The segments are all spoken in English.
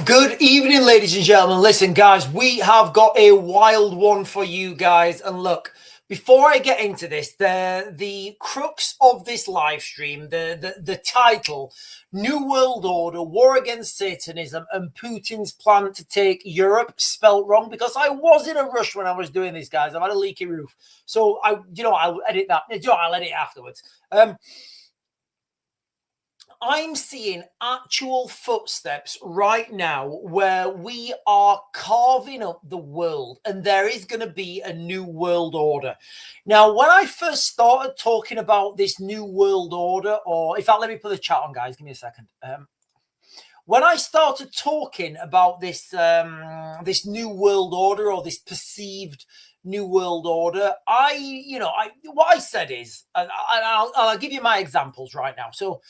Good evening, ladies and gentlemen. Listen, guys, we have got a wild one for you guys. And look, before I get into this, the crux of this live stream, the title, New World Order, War Against Satanism, and Putin's plan to take Europe, spelt wrong, because I was in a rush when I was doing this, guys. I've had a leaky roof. So, I'll edit that. I'll edit it afterwards. I'm seeing actual footsteps right now where we are carving up the world, and there is going to be a new world order. Now, when I first started talking about this new world order, or in fact, let me put the chat on, guys. Give me a second. When I started talking about this this new world order, or this perceived new world order, what I said is, and I'll give you my examples right now. So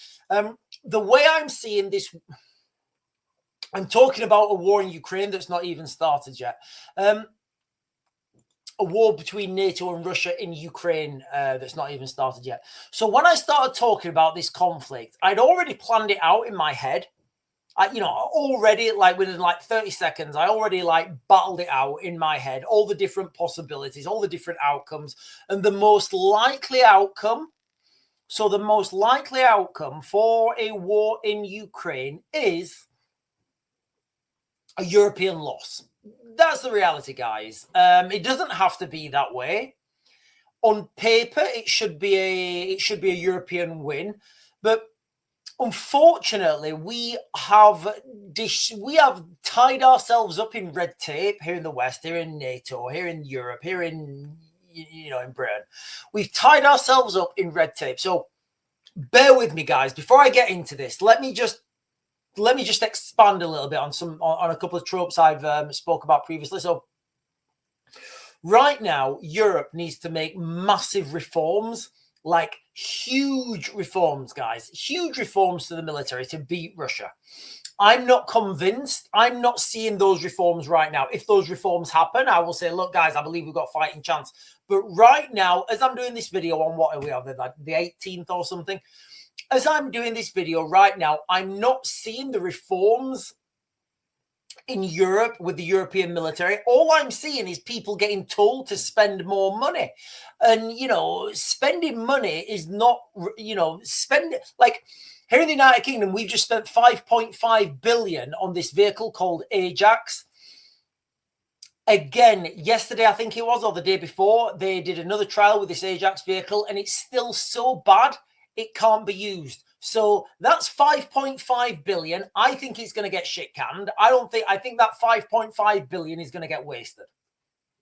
the way I'm seeing this, I'm talking about a war in Ukraine that's not even started yet. A war between NATO and Russia in Ukraine that's not even started yet. So when I started talking about this conflict, I'd already planned it out in my head. Already, like within like 30 seconds, I already battled it out in my head, all the different possibilities, all the different outcomes, and the most likely outcome. So the most likely outcome for a war in Ukraine is a European loss. That's the reality, guys. It doesn't have to be that way. On paper, it should be a European win, but unfortunately, we have tied ourselves up in red tape here in the West, here in NATO, here in Europe, here in Britain. We've tied ourselves up in red tape. So bear with me, guys. Before I get into this, let me just expand a little bit on a couple of tropes I've spoke about previously. So right now, Europe needs to make massive reforms. Like huge reforms, guys, huge reforms to the military to beat Russia. I'm not convinced. I'm not seeing those reforms right now. If those reforms happen, I will say, look, guys, I believe we've got a fighting chance. But right now, as I'm doing this video on what are we on, the 18th or something, as I'm doing this video right now, I'm not seeing the reforms in Europe with the European military. All I'm seeing is people getting told to spend more money. And, spending money is not, like here in the United Kingdom, we've just spent 5.5 billion on this vehicle called Ajax. Again, yesterday, I think it was, or the day before, they did another trial with this Ajax vehicle, and it's still so bad, it can't be used. So that's 5.5 billion. I think it's going to get shit canned. I think that 5.5 billion is going to get wasted.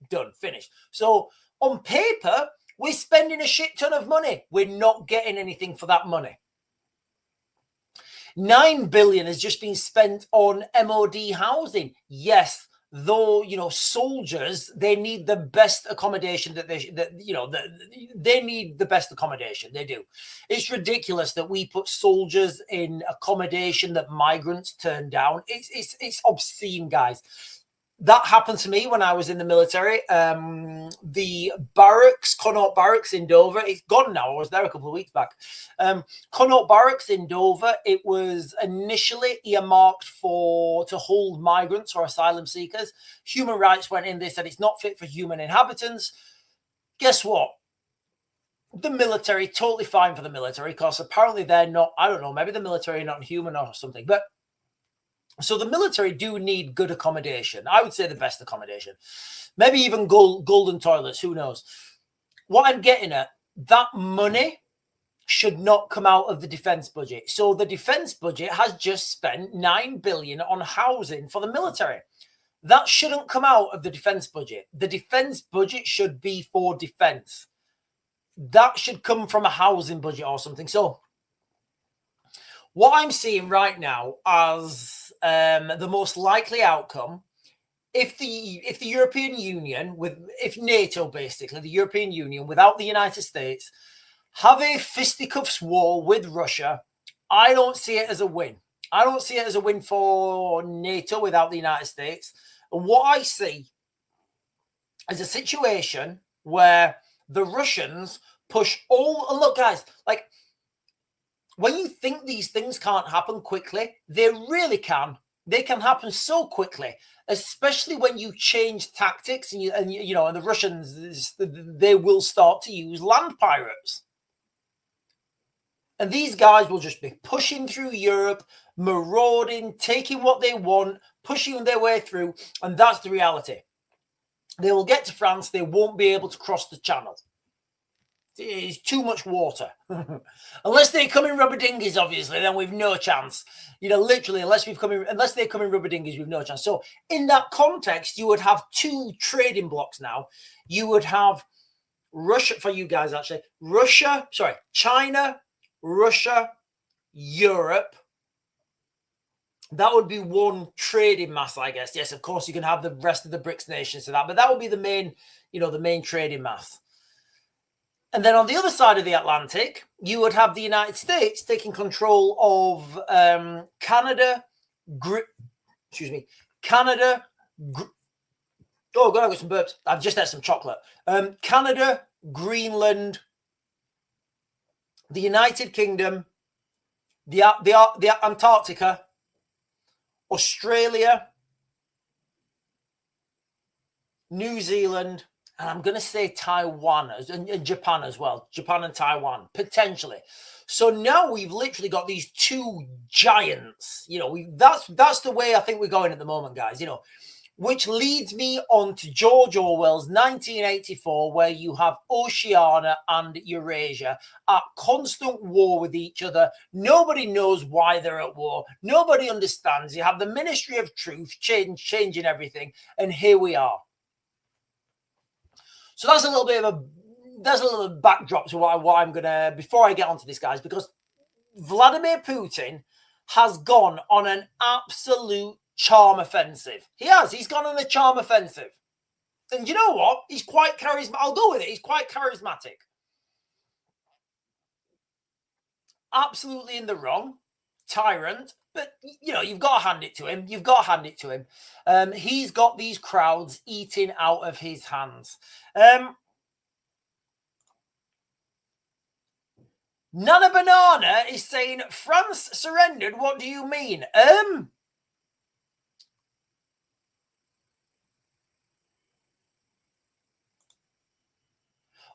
Done, finished. So on paper, we're spending a shit ton of money. We're not getting anything for that money. 9 billion has just been spent on MOD housing. Yes, though, soldiers, they need the best accommodation they need the best accommodation. They do. It's ridiculous that we put soldiers in accommodation that migrants turn down. It's obscene, guys. That happened to me when I was in the military. The barracks, Connaught Barracks in Dover, it's gone now. I was there a couple of weeks back. Connaught Barracks in Dover, it was initially earmarked to hold migrants or asylum seekers. Human rights went in. They said it's not fit for human inhabitants. Guess what? The military, totally fine for the military, because apparently they're not, I don't know, maybe the military are not human or something, but so the military do need good accommodation. I would say the best accommodation. Maybe even golden toilets. Who knows? What I'm getting at, that money should not come out of the defense budget. So the defense budget has just spent 9 billion on housing for the military. That shouldn't come out of the defense budget. The defense budget should be for defense. That should come from a housing budget or something. So what I'm seeing right now as the most likely outcome, if the European Union, if NATO, basically, the European Union, without the United States, have a fisticuffs war with Russia, I don't see it as a win. I don't see it as a win for NATO without the United States. And what I see is a situation where the Russians push all... Look, guys, when you think these things can't happen quickly, they really can. They can happen so quickly, especially when you change tactics and the Russians, they will start to use land pirates. And these guys will just be pushing through Europe, marauding, taking what they want, pushing their way through. And that's the reality. They will get to France. They won't be able to cross the channel. It's too much water. Unless they come in rubber dinghies, obviously, then we've no chance. Literally, unless they come in rubber dinghies, we've no chance. So in that context, you would have two trading blocks now. You would have Russia, for you guys actually, China, Russia, Europe. That would be one trading mass, I guess. Yes, of course, you can have the rest of the BRICS nations to that, but that would be the main, the main trading mass. And then on the other side of the Atlantic, you would have the United States taking control of Canada. Oh God, I've got some burps. I've just had some chocolate. Canada, Greenland, the United Kingdom, the Antarctica, Australia, New Zealand, and I'm going to say Taiwan and Japan as well. Japan and Taiwan, potentially. So now we've literally got these two giants. That's the way I think we're going at the moment, guys. Which leads me on to George Orwell's 1984, where you have Oceania and Eurasia at constant war with each other. Nobody knows why they're at war. Nobody understands. You have the Ministry of Truth changing everything, and here we are. So that's a little bit of backdrop to what I'm gonna, before I get onto this, guys, because Vladimir Putin has gone on an absolute charm offensive. He's gone on a charm offensive. And you know what? He's quite charismatic. I'll go with it. He's quite charismatic. Absolutely in the wrong. Tyrant. But, you've got to hand it to him. He's got these crowds eating out of his hands. Nana Banana is saying, France surrendered. What do you mean?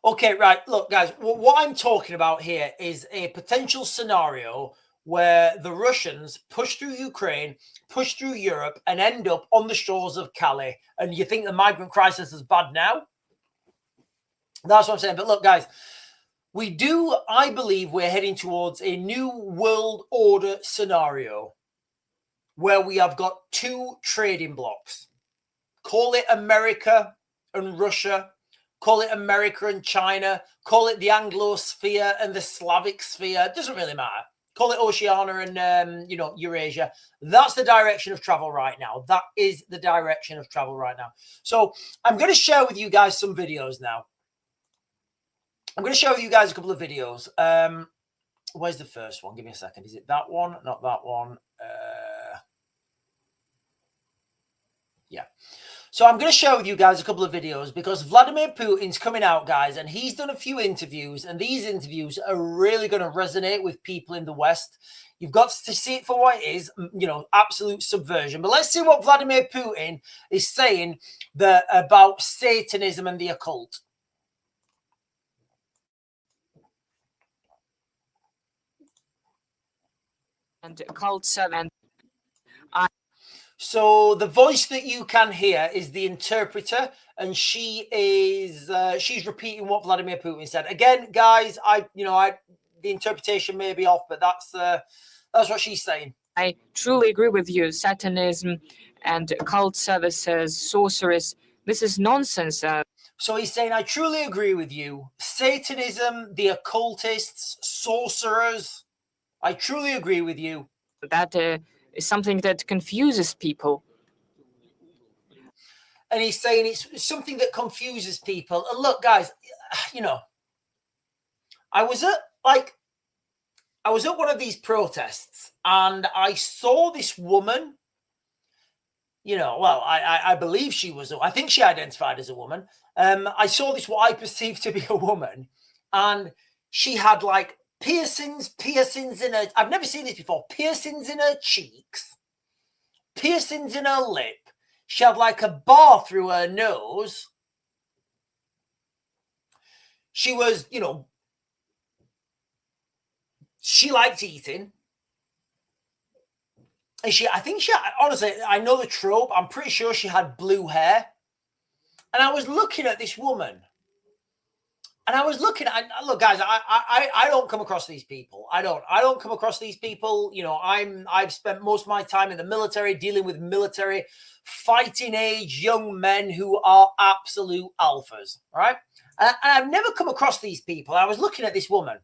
Okay, right. Look, guys, what I'm talking about here is a potential scenario where the Russians push through Ukraine, push through Europe, and end up on the shores of Calais. And you think the migrant crisis is bad now? That's what I'm saying. But look, guys, I believe we're heading towards a new world order scenario where we have got two trading blocks. Call it America and Russia. Call it America and China. Call it the Anglosphere and the Slavic sphere. It doesn't really matter. Call it Oceania and, Eurasia. That's the direction of travel right now. That is the direction of travel right now. So I'm going to share with you guys some videos now. I'm going to share with you guys a couple of videos. Where's the first one? Give me a second. Is it that one? Not that one. Yeah. So I'm going to share with you guys a couple of videos because Vladimir Putin's coming out, guys, and he's done a few interviews, and these interviews are really going to resonate with people in the West. You've got to see it for what it is, absolute subversion. But let's see what Vladimir Putin is saying about Satanism and the occult. And occult 7. So the voice that you can hear is the interpreter, and she's repeating what Vladimir Putin said. Again, guys, the interpretation may be off, but that's what she's saying. I truly agree with you. Satanism and occult services, sorcerers, this is nonsense. So he's saying, I truly agree with you. Satanism, the occultists, sorcerers, I truly agree with you. That is something that confuses people. And he's saying it's something that confuses people. And look, guys, I was at one of these protests and I saw this woman, I believe I think she identified as a woman. I saw this, what I perceived to be a woman, and she had like piercings in her, I've never seen this before, piercings in her cheeks, piercings in her lip. She had like a bar through her nose. She was, you know, she liked eating. And I think she, honestly, I know the trope. I'm pretty sure she had blue hair. And I was looking at this woman. And I was looking at, look, guys, I don't come across these people. I don't come across these people. You know, I've spent most of my time in the military dealing with military fighting age young men who are absolute alphas, right? And I've never come across these people. I was looking at this woman.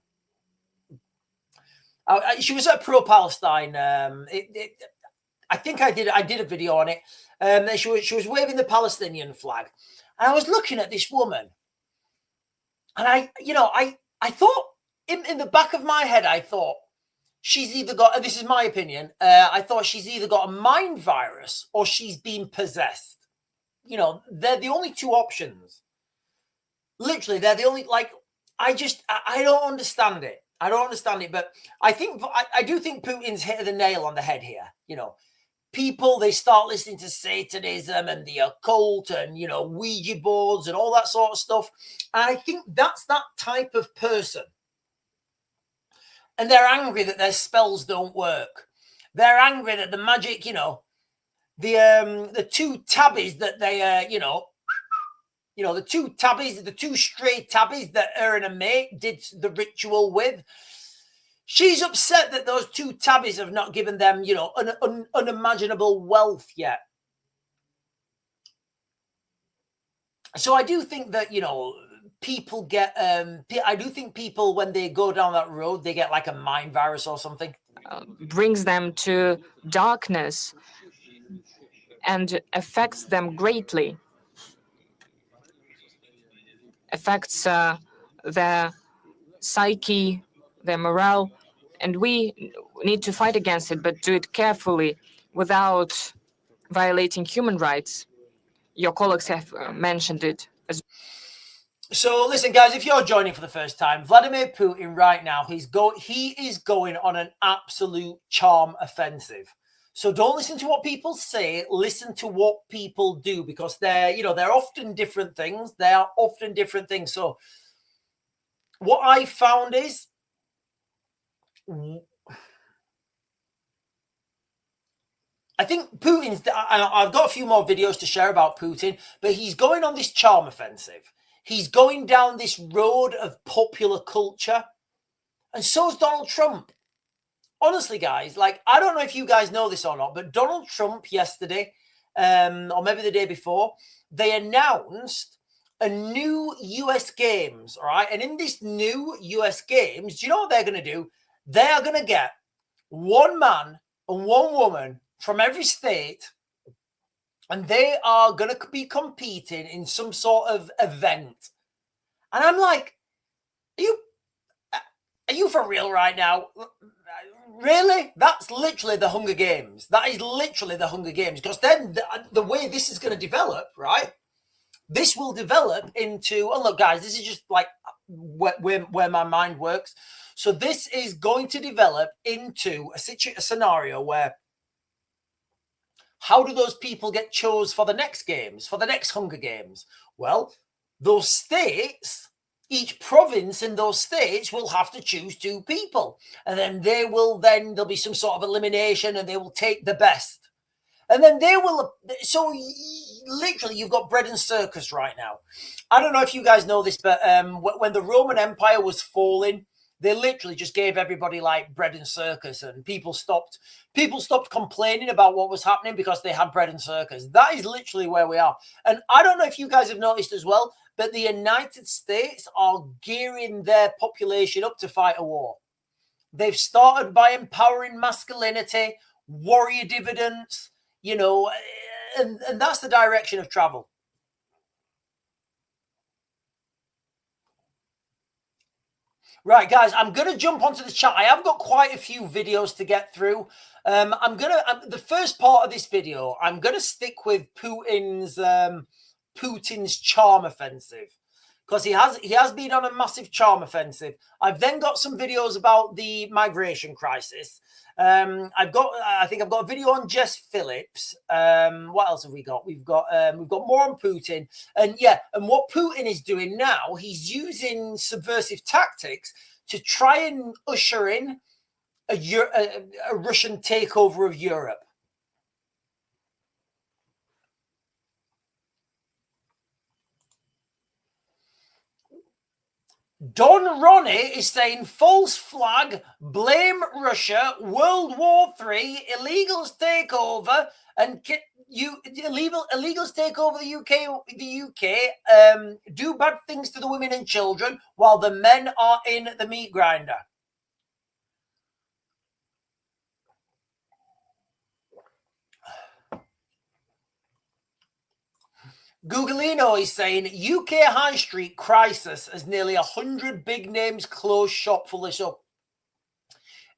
She was at pro-Palestine. I think I did a video on it. She was waving the Palestinian flag, and I was looking at this woman. And I thought in the back of my head, I thought she's either got, this is my opinion, I thought she's either got a mind virus or she's been possessed. You know, they're the only two options. Literally, they're the only, like, I don't understand it. I don't understand it, but I do think Putin's hit the nail on the head here. You know, people, they start listening to Satanism and the occult and, you know, Ouija boards and all that sort of stuff. And I think that's that type of person. And they're angry that their spells don't work. They're angry that the magic, you know, the two tabbies that they, the two stray tabbies that her and her mate did the ritual with. She's upset that those two tabbies have not given them, you know, unimaginable wealth yet. So I do think that, you know, people get, I do think people, when they go down that road, they get like a mind virus or something. Brings them to darkness and affects them greatly. Affects their psyche, their morale, and we need to fight against it, but do it carefully without violating human rights. Your colleagues have mentioned it as. So listen, guys, if you're joining for the first time, Vladimir Putin right now, he is going on an absolute charm offensive. So don't listen to what people say, listen to what people do, because they're often different things. They are often different things. So what I found is, I think Putin's, and I've got a few more videos to share about Putin, but he's going on this charm offensive. He's going down this road of popular culture. And so's Donald Trump. Honestly, guys, like, I don't know if you guys know this or not, but Donald Trump yesterday, or maybe the day before, they announced a new US Games, all right? And in this new US Games, do you know what they're going to do? They are going to get one man and one woman from every state, and they are going to be competing in some sort of event. And I'm like, are you for real right now? Really? That's literally the Hunger Games. That is literally the Hunger Games. Because then the way this is going to develop, right? This will develop into, and look, guys, this is just like where my mind works. So this is going to develop into a scenario where, how do those people get chose for the next games, for the next Hunger Games? Well, those states, each province in those states will have to choose two people. And then there'll be some sort of elimination, and they will take the best. And then so literally you've got bread and circus right now. I don't know if you guys know this, but when the Roman Empire was falling, they literally just gave everybody like bread and circus, and people stopped complaining about what was happening because they had bread and circus. That is literally where we are. And I don't know if you guys have noticed as well, but the United States are gearing their population up to fight a war. They've started by empowering masculinity, warrior dividends, you know, and that's the direction of travel. Right, guys, I'm going to jump onto the chat. I have got quite a few videos to get through. The first part of this video, I'm going to stick with Putin's charm offensive, because he has been on a massive charm offensive. I've then got some videos about the migration crisis. I think I've got a video on Jess Phillips. What else have we got? We've got more on Putin, and what Putin is doing now, he's using subversive tactics to try and usher in a Russian takeover of Europe. Don Ronnie is saying false flag, blame Russia, World War III, illegals take over, and illegals take over the UK, do bad things to the women and children while the men are in the meat grinder. Googleino is saying UK high street crisis as nearly 100 big names close shop for this up.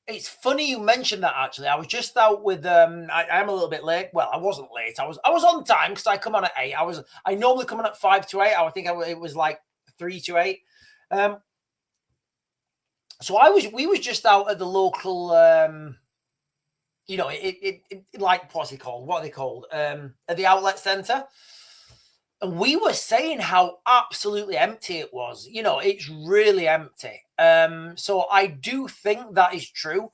It's funny you mentioned that, actually. I was just out with I'm a little bit late. Well, I wasn't late. I was on time because I come on at 8. I normally come on at 5 to 8. I think it was like 3 to 8. So we was just out at the local like what's it called? What are they called? At the outlet centre. And we were saying how absolutely empty it was. It's really empty. So I do think that is true.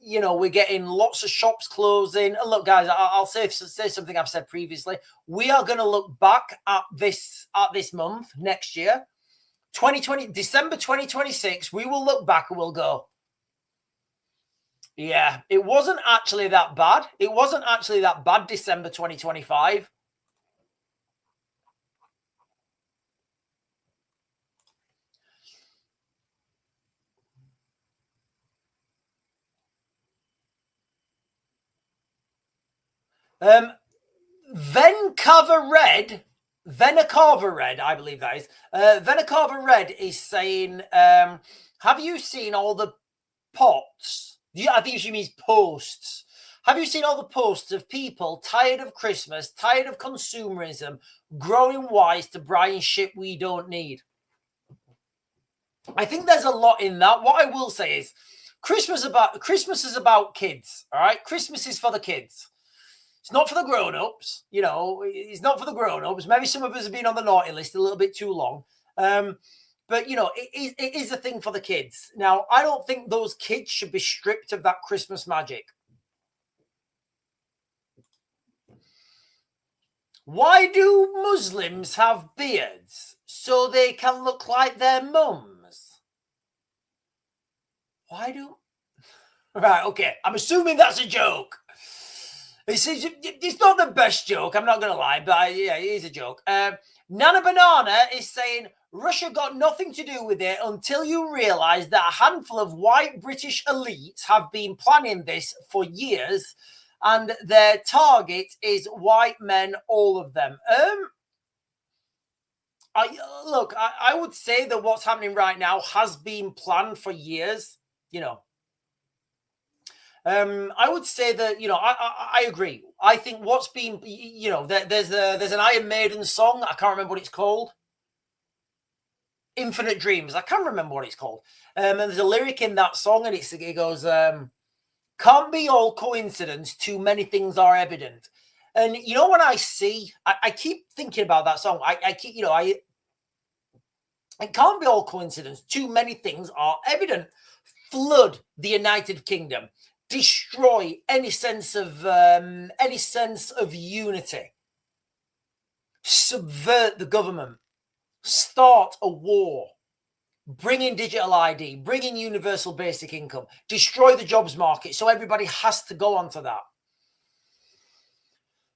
We're getting lots of shops closing. And look, guys, I'll say something I've said previously. We are going to look back at this month next year, December 2026. We will look back and we'll go, yeah, it wasn't actually that bad. It wasn't actually that bad, December 2025. Venkava Red, I believe that is. Venkava Red is saying, have you seen all the pots? I think she means posts. Have you seen all the posts of people tired of Christmas, tired of consumerism, growing wise to buying shit we don't need? I think there's a lot in that. What I will say is Christmas is about kids, all right? Christmas is for the kids. It's not for the grown-ups, it's not for the grown-ups. Maybe some of us have been on the naughty list a little bit too long. But, it is a thing for the kids. Now, I don't think those kids should be stripped of that Christmas magic. Why do Muslims have beards? So they can look like their mums. Why do... Right, okay. I'm assuming that's a joke. It's not the best joke, I'm not going to lie, but yeah, it is a joke. Nana Banana is saying, Russia got nothing to do with it until you realise that a handful of white British elites have been planning this for years, and their target is white men, all of them. I would say that what's happening right now has been planned for years, I would say that, I agree. I think what's been, there's an Iron Maiden song. I can't remember what it's called. Infinite Dreams. I can't remember what it's called. And there's a lyric in that song, and it goes, can't be all coincidence. Too many things are evident. And, when I keep thinking about that song. It can't be all coincidence. Too many things are evident. Flood the United Kingdom. Destroy any sense of unity, subvert the government, start a war, bring in digital ID, bring in universal basic income, destroy the jobs market, so everybody has to go onto that.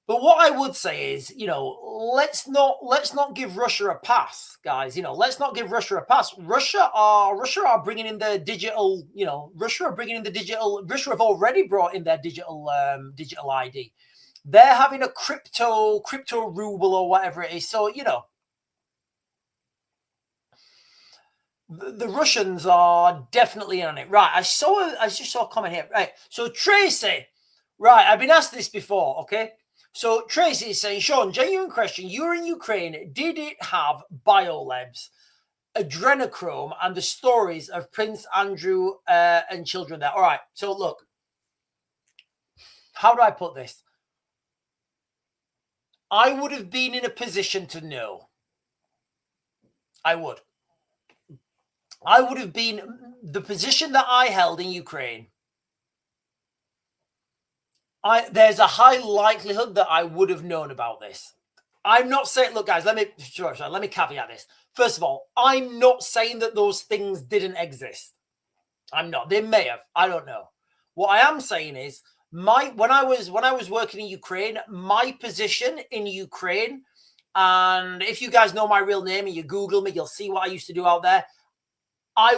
But what I would say is, let's not give Russia a pass, guys. Let's not give Russia a pass. Russia are bringing in their digital. Russia have already brought in their digital ID. They're having a crypto ruble or whatever it is. So the Russians are definitely in on it. Right? I just saw a comment here. Right. So Tracy, right? I've been asked this before. Okay. So Tracy is saying, Sean, genuine question. You were in Ukraine. Did it have biolabs? adrenochrome and the stories of Prince Andrew and children there. All right, so look, how do I put this? I would have been in a position to know. I would have been the position that I held in Ukraine. There's a high likelihood that I would have known about this. I'm not saying, look, guys, let me caveat this. First of all, I'm not saying that those things didn't exist. I'm not. They may have. I don't know. What I am saying is, when I was working in Ukraine, my position in Ukraine, and if you guys know my real name and you Google me, you'll see what I used to do out there. I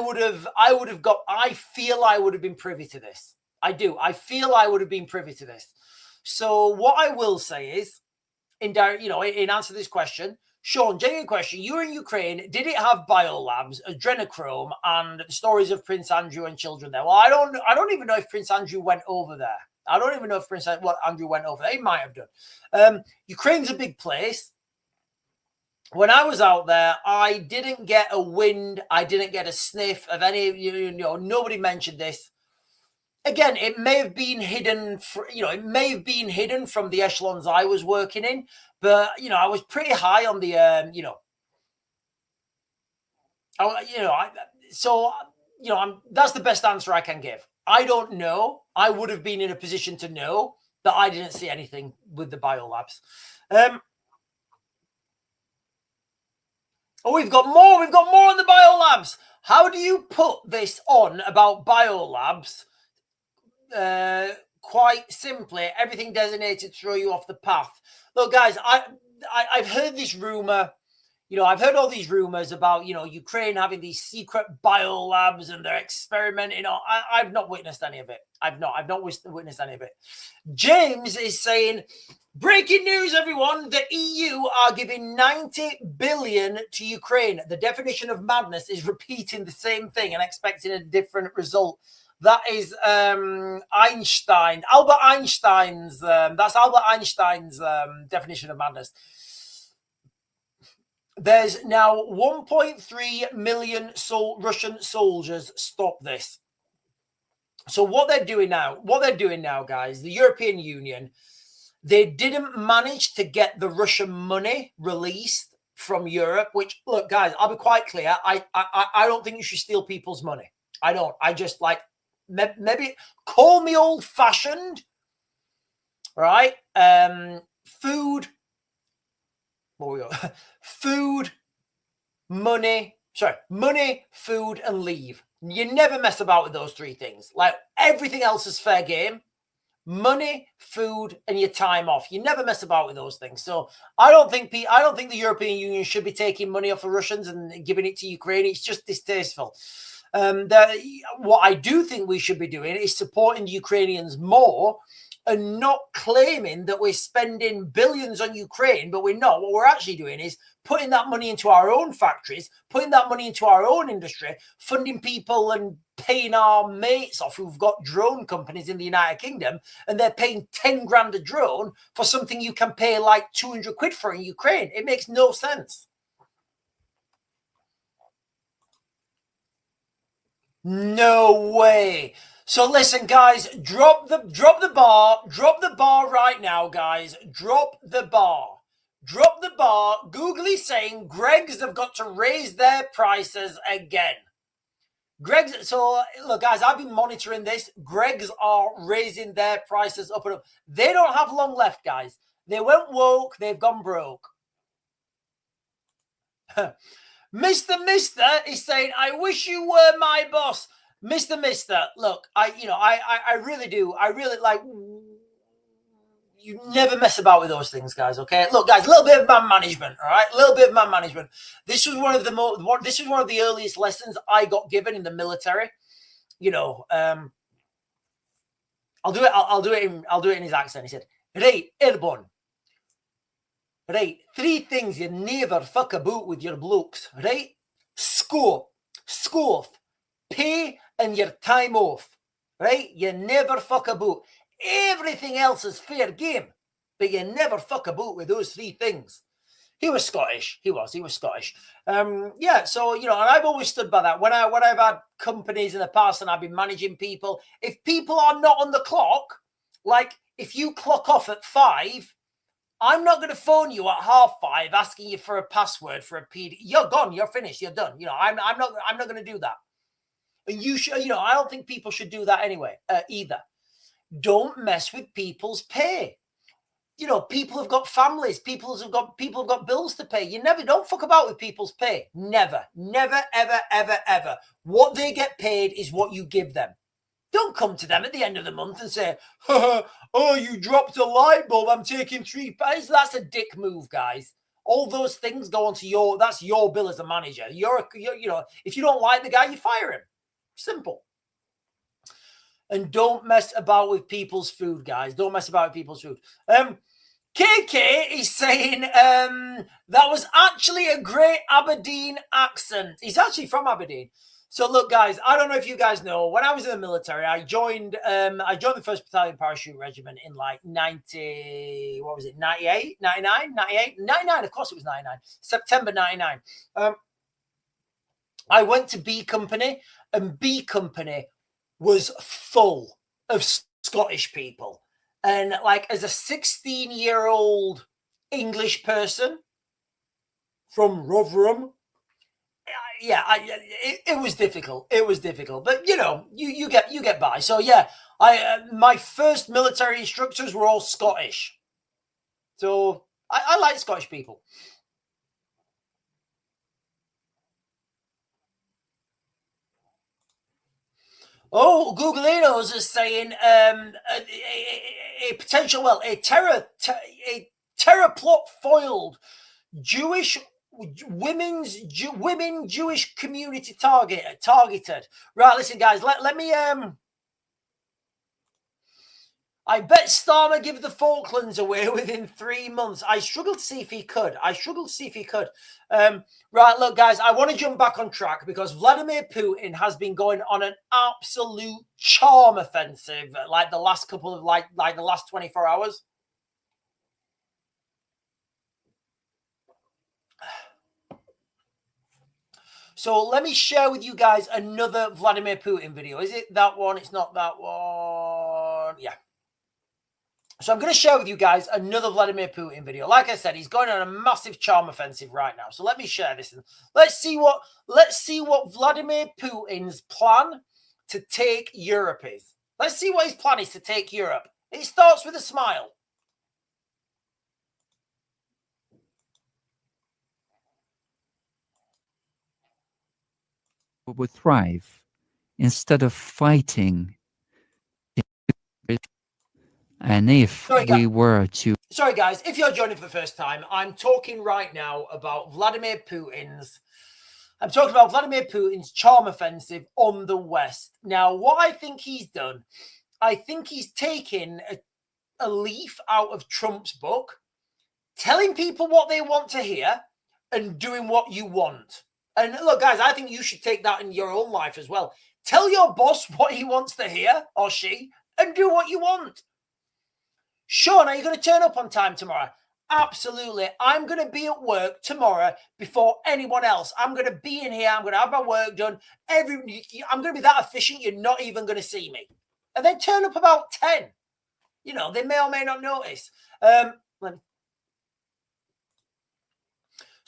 feel I would have been privy to this. I do. I feel I would have been privy to this. So what I will say is, in answer to this question, Sean, genuine question, you were in Ukraine. Did it have biolabs, adrenochrome, and stories of Prince Andrew and children there? Well, I don't even know if Prince Andrew went over there. I don't even know if Andrew went over there. He might have done. Ukraine's a big place. When I was out there, I didn't get a wind. I didn't get a sniff of any, nobody mentioned this. Again, it may have been hidden, from the echelons I was working in, but, I was pretty high on the, that's the best answer I can give. I don't know. I would have been in a position to know that I didn't see anything with the biolabs. We've got more. We've got more on the biolabs. How do you put this on about biolabs? Quite simply, everything designated throw you off the path. Look, guys, I've heard this rumor. I've heard all these rumors about, Ukraine having these secret biolabs and they're experimenting. I've not witnessed any of it. I've not witnessed any of it. James is saying, breaking news, everyone. The EU are giving 90 billion to Ukraine. The definition of madness is repeating the same thing and expecting a different result. That is Albert Einstein's. That's Albert Einstein's definition of madness. There's now 1.3 million Russian soldiers stop this. So what they're doing now, guys, the European Union, they didn't manage to get the Russian money released from Europe, which, look, guys, I'll be quite clear. I don't think you should steal people's money. I don't. I just maybe call me old-fashioned, right? Food, money, food, and leave. You never mess about with those three things. Like, everything else is fair game. Money, food, and your time off. You never mess about with those things. So I don't think the European Union should be taking money off the Russians and giving it to Ukraine. It's just distasteful. What I do think we should be doing is supporting the Ukrainians more and not claiming that we're spending billions on Ukraine, but we're not. What we're actually doing is putting that money into our own factories, putting that money into our own industry, funding people and paying our mates off who've got drone companies in the United Kingdom, and they're paying 10 grand a drone for something you can pay like 200 quid for in Ukraine. It makes no sense. No way. So listen, guys, drop the bar right now, guys. Drop the bar. Googly's saying Greggs have got to raise their prices again. So look, guys, I've been monitoring this. Greggs are raising their prices up and up. They don't have long left, guys. They went woke, they've gone broke. Mr. is saying, I wish you were my boss. Mr. Look, I really do. I really like, you never mess about with those things, guys. Okay. Look, guys, a little bit of man management. All right. A little bit of man management. This was one of the earliest lessons I got given in the military. I'll do it in his accent. He said, right, airborne. Right, 3 things you never fuck about with your blokes, right? Score, pay, and your time off, right? You never fuck about. Everything else is fair game, but you never fuck about with those 3 things. He was Scottish. He was Scottish. Yeah. So, and I've always stood by that. When I've had companies in the past and I've been managing people, if people are not on the clock, like if you clock off at 5, I'm not going to phone you at 5:30 asking you for a password for a PD. You're gone. You're finished. You're done. I'm not going to do that. And you should, I don't think people should do that anyway, either. Don't mess with people's pay. People have got families. People have got bills to pay. Don't fuck about with people's pay. Never, ever, ever, ever. What they get paid is what you give them. Don't come to them at the end of the month and say, oh, you dropped a light bulb, I'm taking £3. That's a dick move, guys. All those things go onto that's your bill as a manager. If you don't like the guy, you fire him. Simple. And don't mess about with people's food, guys. Don't mess about with people's food. KK is saying that was actually a great Aberdeen accent. He's actually from Aberdeen. So look, guys, I don't know if you guys know, when I was in the military, I joined the 1st Battalion Parachute Regiment in like 98, 99, of course it was 99, September 99. I went to B Company, and B Company was full of Scottish people. And like as a 16-year-old English person from Rotherham, yeah, it was difficult. It was difficult, but you get by. So yeah, my first military instructors were all Scottish, so I like Scottish people. Oh, Googleinos is saying a potential, a terror plot foiled. Women Jewish community targeted. Right, listen, guys. Let me. I bet Starmer give the Falklands away within 3 months. I struggle to see if he could. Right, look, guys. I want to jump back on track because Vladimir Putin has been going on an absolute charm offensive, like the last couple of like the last 24 hours. So let me share with you guys another Vladimir Putin video. Is it that one? It's not that one. Yeah. So I'm going to share with you guys another Vladimir Putin video. Like I said, he's going on a massive charm offensive right now. So let me share this and let's see what Vladimir Putin's plan to take Europe is. Let's see what his plan is to take Europe. It starts with a smile. Would thrive instead of fighting. And if we were to... Sorry, guys, if you're joining for the first time, I'm talking right now about Vladimir Putin's charm offensive on the West. Now, what I think he's done, I think he's taken a leaf out of Trump's book, telling people what they want to hear and doing what you want. And look, guys, I think you should take that in your own life as well. Tell your boss what he wants to hear, or she, and do what you want. Sean, are you going to turn up on time tomorrow? Absolutely. I'm going to be at work tomorrow before anyone else. I'm going to be in here. I'm going to have my work done. I'm going to be that efficient, you're not even going to see me. And then turn up about 10. They may or may not notice.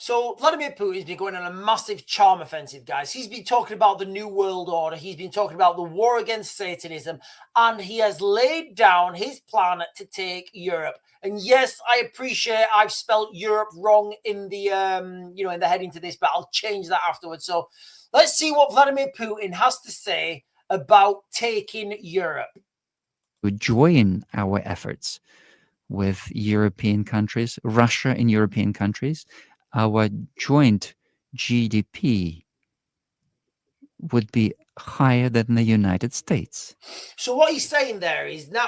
So Vladimir Putin's been going on a massive charm offensive, guys. He's been talking about the New World Order. He's been talking about the war against Satanism. And he has laid down his plan to take Europe. And yes, I appreciate I've spelled Europe wrong in the, in the heading to this, but I'll change that afterwards. So let's see what Vladimir Putin has to say about taking Europe. To join our efforts with European countries, Russia and European countries, our joint GDP would be higher than the United States. So what he's saying there is now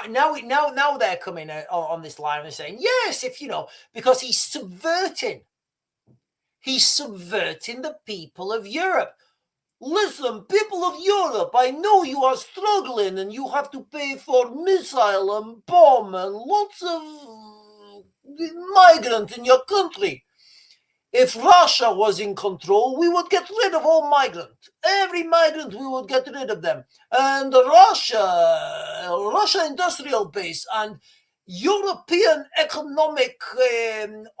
they're coming on this line and saying, yes, because he's subverting the people of Europe. Listen, people of Europe, I know you are struggling and you have to pay for missile and bomb and lots of migrants in your country. If Russia was in control, we would get rid of all migrants. Every migrant, we would get rid of them. And Russia industrial base and European economic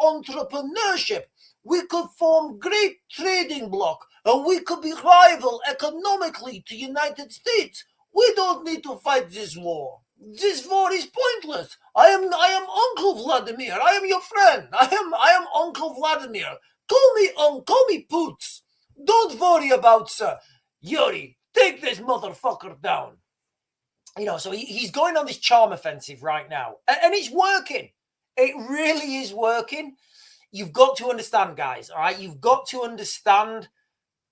entrepreneurship, we could form great trading bloc, and we could be rival economically to United States. We don't need to fight this war. This war is pointless. I am Uncle Vladimir. I am your friend. I am Uncle Vladimir. Call me Poots. Don't worry about Yuri. Take this motherfucker down. You know, so he's going on this charm offensive right now, and it's working. It really is working. You've got to understand, guys. All right, you've got to understand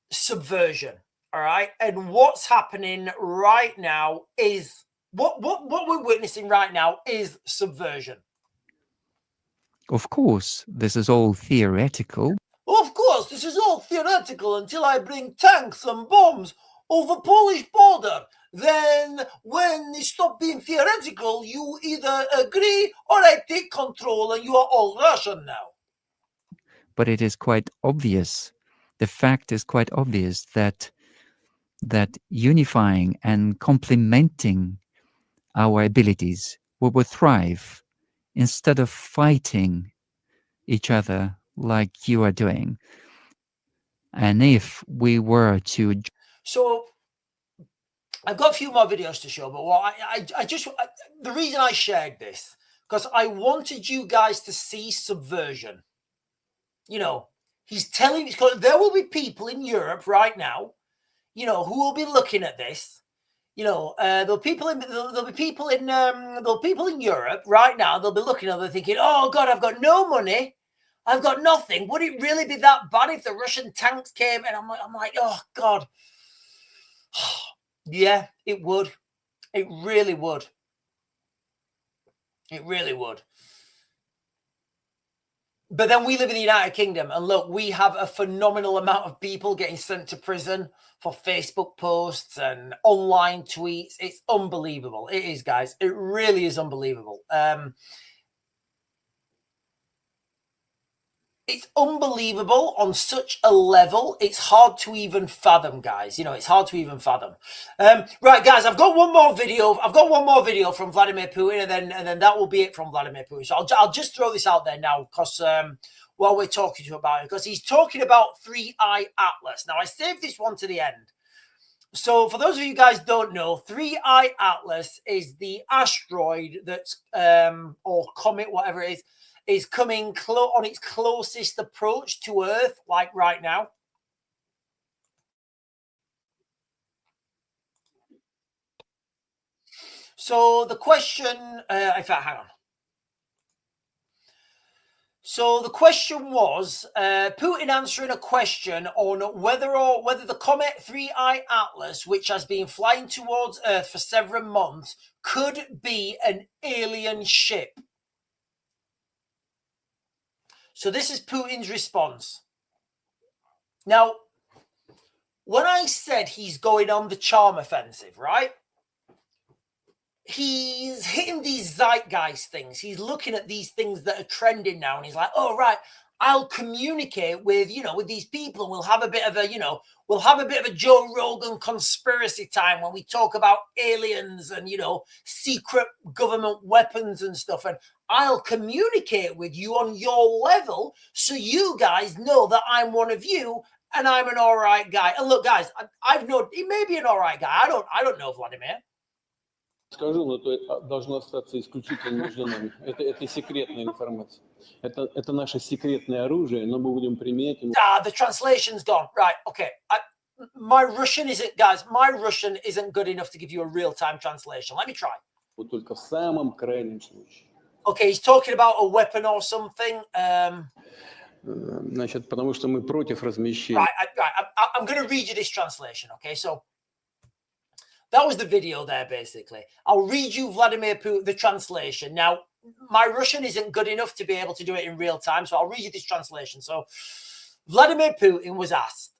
subversion. All right, and what's happening right now is. What we're witnessing right now is subversion. Of course, this is all theoretical. Of course, this is all theoretical until I bring tanks and bombs over Polish border. Then, when it stops being theoretical, you either agree or I take control and you are all Russian now. But it is quite obvious. The fact is quite obvious that unifying and complementing our abilities, we will thrive instead of fighting each other like you are doing. And if we were to... So, I've got a few more videos to show, but what the reason I shared this, because I wanted you guys to see subversion. You know, he's telling, because there will be people in Europe right now, you know, who will be looking at this. You know, there'll be people in Europe right now. They'll be looking at it, they're thinking, "Oh God, I've got no money, I've got nothing. Would it really be that bad if the Russian tanks came?" And I'm like, "Oh God, yeah, it would. It really would. It really would." But then we live in the United Kingdom, and look, we have a phenomenal amount of people getting sent to prison for Facebook posts and online tweets. It's unbelievable. It is, guys. It really is unbelievable. It's unbelievable on such a level. It's hard to even fathom, guys. You know, it's hard to even fathom. Right, guys, I've got one more video. I've got one more video from Vladimir Putin, and then that will be it from Vladimir Putin. So I'll just throw this out there now, because while we're talking to you about it, because he's talking about 3I Atlas. Now, I saved this one to the end. So for those of you guys don't know, 3I Atlas is the asteroid that's or comet, whatever it is coming on its closest approach to Earth, like right now. So the question, in fact, hang on. So the question was Putin answering a question on whether the comet 3I Atlas, which has been flying towards Earth for several months, could be an alien ship. So this is Putin's response. Now, when I said he's going on the charm offensive, right? He's hitting these zeitgeist things. He's looking at these things that are trending now, and he's like, "Oh, right, I'll communicate with these people, and we'll have a bit of a Joe Rogan conspiracy time when we talk about aliens and secret government weapons and stuff, and I'll communicate with you on your level, so you guys know that I'm one of you and I'm an all right guy." And look, guys, I've known he may be an all right guy. I don't know Vladimir. Скажу, но это должно остаться исключительно между нами. Это секретная информация. Это наше секретное оружие, но мы будем применять его. The translation's gone. Right, okay. My Russian isn't good enough to give you a real-time translation. Let me try. Вот только в самом крайнем случае. Okay, he's talking about a weapon or something. Значит, потому что мы против размещения. Right. I'm going to read you this translation, okay? So that was the video there, basically. I'll read you Vladimir Putin, the translation. Now, my Russian isn't good enough to be able to do it in real time, so I'll read you this translation. So Vladimir Putin was asked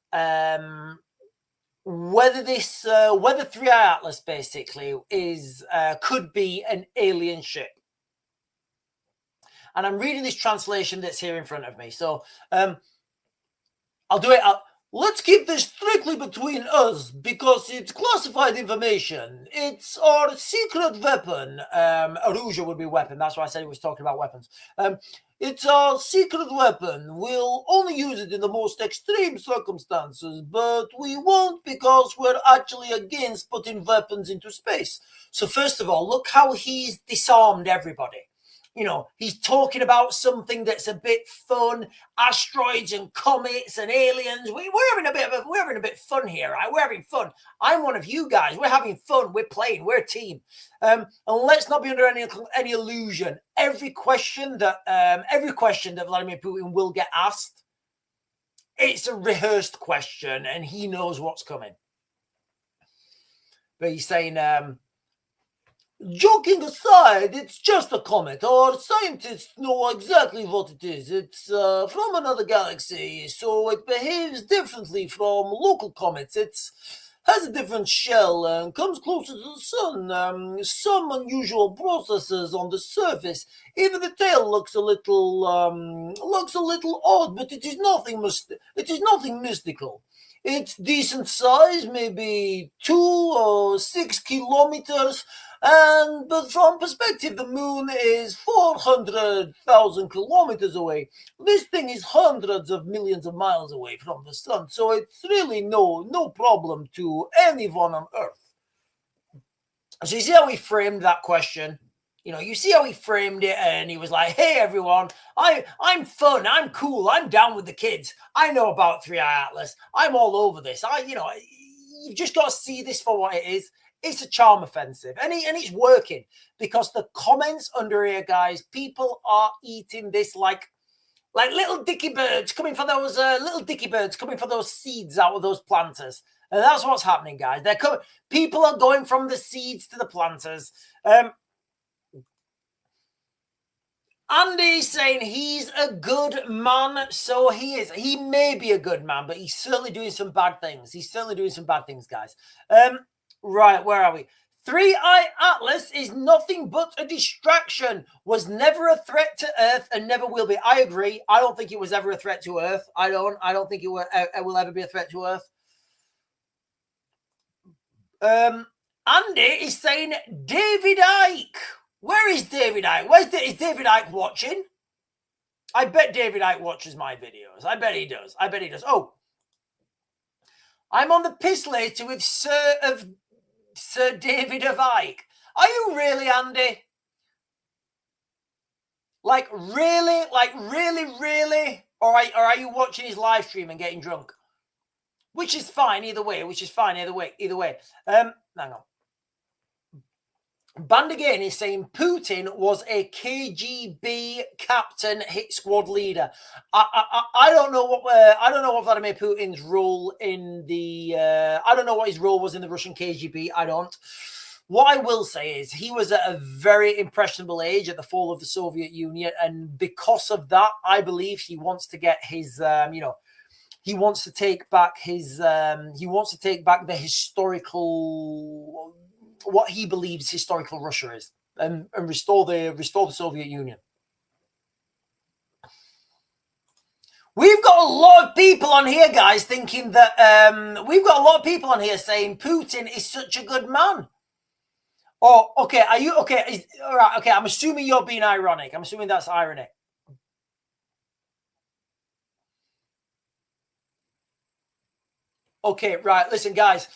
whether 3I Atlas basically could be an alien ship. And I'm reading this translation that's here in front of me. So I'll do it. Let's keep this strictly between us because it's classified information. It's our secret weapon. Aruja would be weapon. That's why I said he was talking about weapons. It's our secret weapon. We'll only use it in the most extreme circumstances, but we won't because we're actually against putting weapons into space. So first of all, look how he's disarmed everybody. You know, he's talking about something that's a bit fun, asteroids and comets and aliens. We're having a bit of fun here, right? We're having fun. I'm one of you guys. We're having fun. We're playing. We're a team. And let's not be under any illusion. Every question that Vladimir Putin will get asked, it's a rehearsed question, and he knows what's coming. But he's saying, joking aside, it's just a comet. Our scientists know exactly what it is. It's from another galaxy, so it behaves differently from local comets. It has a different shell and comes closer to the sun. Some unusual processes on the surface. Even the tail looks a little odd, but it is nothing mystical. It's decent size, maybe 2 or 6 kilometers. But from perspective, the moon is 400,000 kilometers away. This thing is hundreds of millions of miles away from the sun, so it's really no problem to anyone on Earth. So you see how he framed that question? You know, you see how he framed it, and he was like, "Hey, everyone, I'm fun, I'm cool, I'm down with the kids. I know about 3i Atlas. I'm all over this. You've just got to see this for what it is. It's a charm offensive, and it's working because the comments under here, guys, people are eating this like little dicky birds coming for those seeds out of those planters, and that's what's happening, guys. They're coming. People are going from the seeds to the planters. Andy's saying he's a good man, so he is. He may be a good man, but he's certainly doing some bad things. Guys. Right, where are we? 3i Atlas is nothing but a distraction, was never a threat to Earth and never will be. I agree. I don't think it was ever a threat to Earth. I don't think it will ever be a threat to Earth. Andy is saying David Icke. Where is David Icke? Is David Icke watching? I bet David Icke watches my videos. I bet he does. Oh, I'm on the piss later with Sir David of Icke. Are you really, Andy? Like really? Or are you watching his live stream and getting drunk? Which is fine either way. Hang on. Bandagain is saying Putin was a KGB captain, hit squad leader. I don't know what Vladimir Putin's role in the. I don't know what his role was in the Russian KGB. I don't. What I will say is he was at a very impressionable age at the fall of the Soviet Union, and because of that, I believe he wants to get his. He wants to take back his. He wants to take back the historical. What he believes historical Russia is, and restore the Soviet Union. We've got a lot of people on here, guys, thinking that we've got a lot of people on here saying Putin is such a good man. Oh, okay. Are you okay? All right. Okay. I'm assuming you're being ironic. I'm assuming that's irony. Okay. Right. Listen, guys.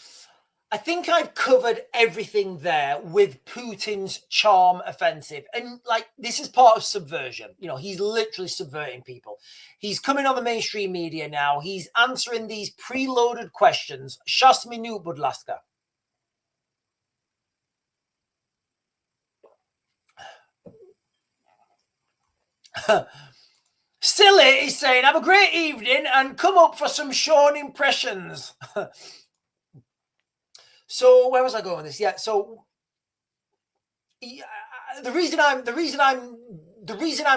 I think I've covered everything there with Putin's charm offensive. And like, this is part of subversion. You know, he's literally subverting people. He's coming on the mainstream media now. He's answering these preloaded questions. 6 minut, будь ласка. Silly is saying, have a great evening and come up for some Sean impressions. So where was I going with this? Yeah. So the reason I'm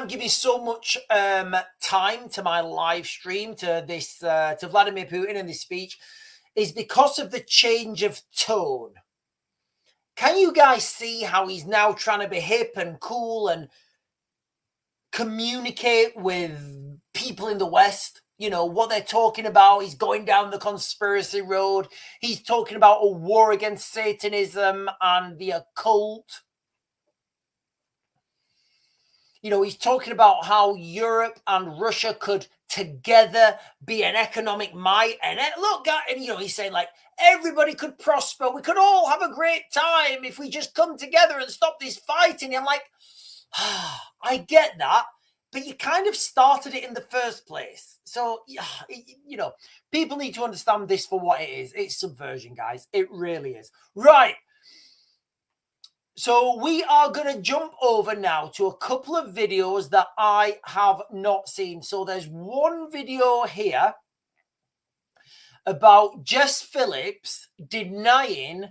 giving so much time to my live stream to this to Vladimir Putin and this speech is because of the change of tone. Can you guys see how he's now trying to be hip and cool and communicate with people in the West? you know, what they're talking about. He's going down the conspiracy road. He's talking about a war against Satanism and the occult. You know, he's talking about how Europe and Russia could together be an economic might. And look, and, you know, he's saying like everybody could prosper. We could all have a great time if we just come together and stop this fighting. I'm like, I get that, but you kind of started it in the first place. So, you know, people need to understand this for what it is. It's subversion, guys. It really is. Right. So we are going to jump over now to a couple of videos that I have not seen. So there's one video here about Jess Phillips denying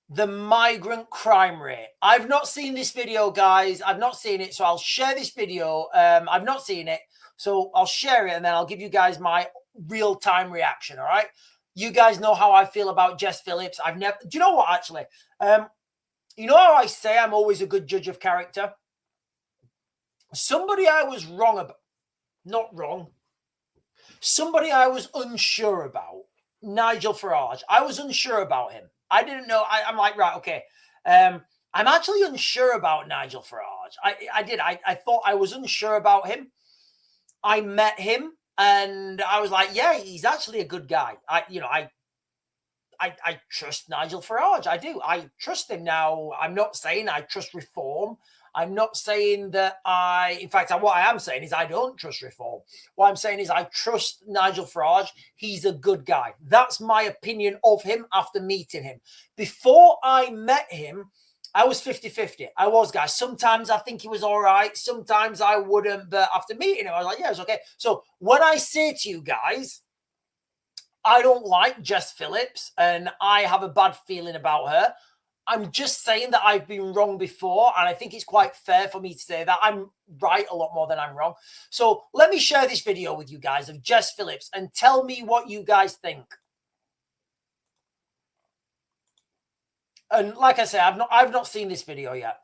the migrant crime rate. I've not seen this video, guys. I've not seen it. So I'll share this video. I've not seen it. So I'll share it and then I'll give you guys my real-time reaction. All right. You guys know how I feel about Jess Phillips. I've never, do you know what, actually? You know how I say I'm always a good judge of character? Somebody I was wrong about, not wrong, somebody I was unsure about, Nigel Farage. I was unsure about him. I didn't know. I'm like, right, okay. I'm actually unsure about Nigel Farage. I thought I was unsure about him. I met him and I was like, yeah, he's actually a good guy. I trust Nigel Farage. I do. I trust him now. I'm not saying I trust reform. I'm not saying that in fact, what I am saying is I don't trust reform. What I'm saying is I trust Nigel Farage. He's a good guy. That's my opinion of him after meeting him. Before I met him, I was 50-50. I was, guys. Sometimes I think he was all right. Sometimes I wouldn't. But after meeting him, I was like, yeah, it's okay. So when I say to you guys, I don't like Jess Phillips and I have a bad feeling about her, I'm just saying that I've been wrong before. And I think it's quite fair for me to say that I'm right a lot more than I'm wrong. So let me share this video with you guys of Jess Phillips and tell me what you guys think. And like I say, I've not seen this video yet.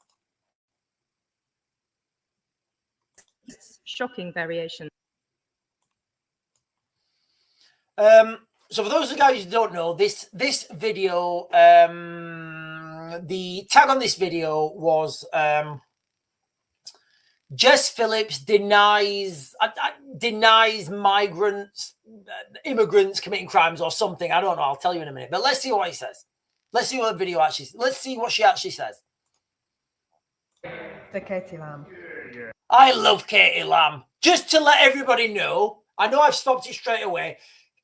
Shocking variation. So for those of you guys who don't know, this video, the tag on this video was Jess Phillips denies migrants, immigrants committing crimes or something. I don't know. I'll tell you in a minute. But let's see what he says. Let's see what the video actually. Let's see what she actually says. To Katie Lamb. I love Katie Lamb. Just to let everybody know, I know I've stopped it straight away.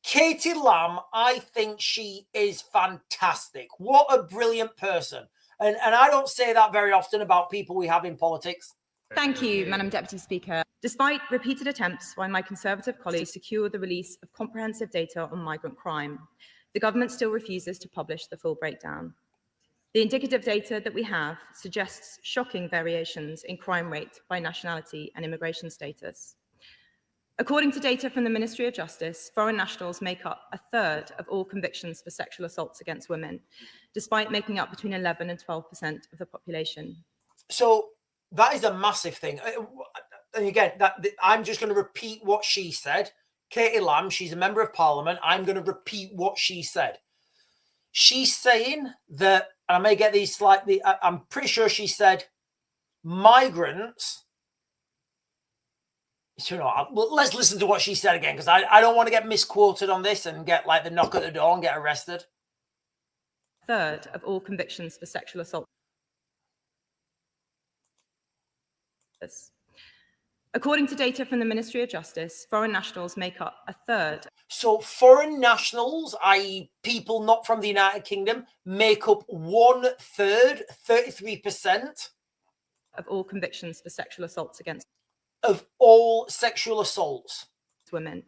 Katie Lamb, I think she is fantastic. What a brilliant person. And I don't say that very often about people we have in politics. Thank you, Madam Deputy Speaker. Despite repeated attempts by my Conservative colleagues to secure the release of comprehensive data on migrant crime, the government still refuses to publish the full breakdown. The indicative data that we have suggests shocking variations in crime rate by nationality and immigration status. According to data from the Ministry of Justice, foreign nationals make up a third of all convictions for sexual assaults against women, despite making up between 11 and 12% of the population. So that is a massive thing. And again, I'm just going to repeat what she said. Katie Lamb, she's a member of parliament. I'm going to repeat what she said. She's saying that, and I may get these slightly, I'm pretty sure she said migrants. So, let's listen to what she said again, because I don't want to get misquoted on this and get like the knock at the door and get arrested. Third of all convictions for sexual assault. According to data from the Ministry of Justice, foreign nationals make up a third. So foreign nationals, i.e. people not from the United Kingdom, make up 1/3, 33%. Of all convictions for sexual assaults against. Of all sexual assaults. Women,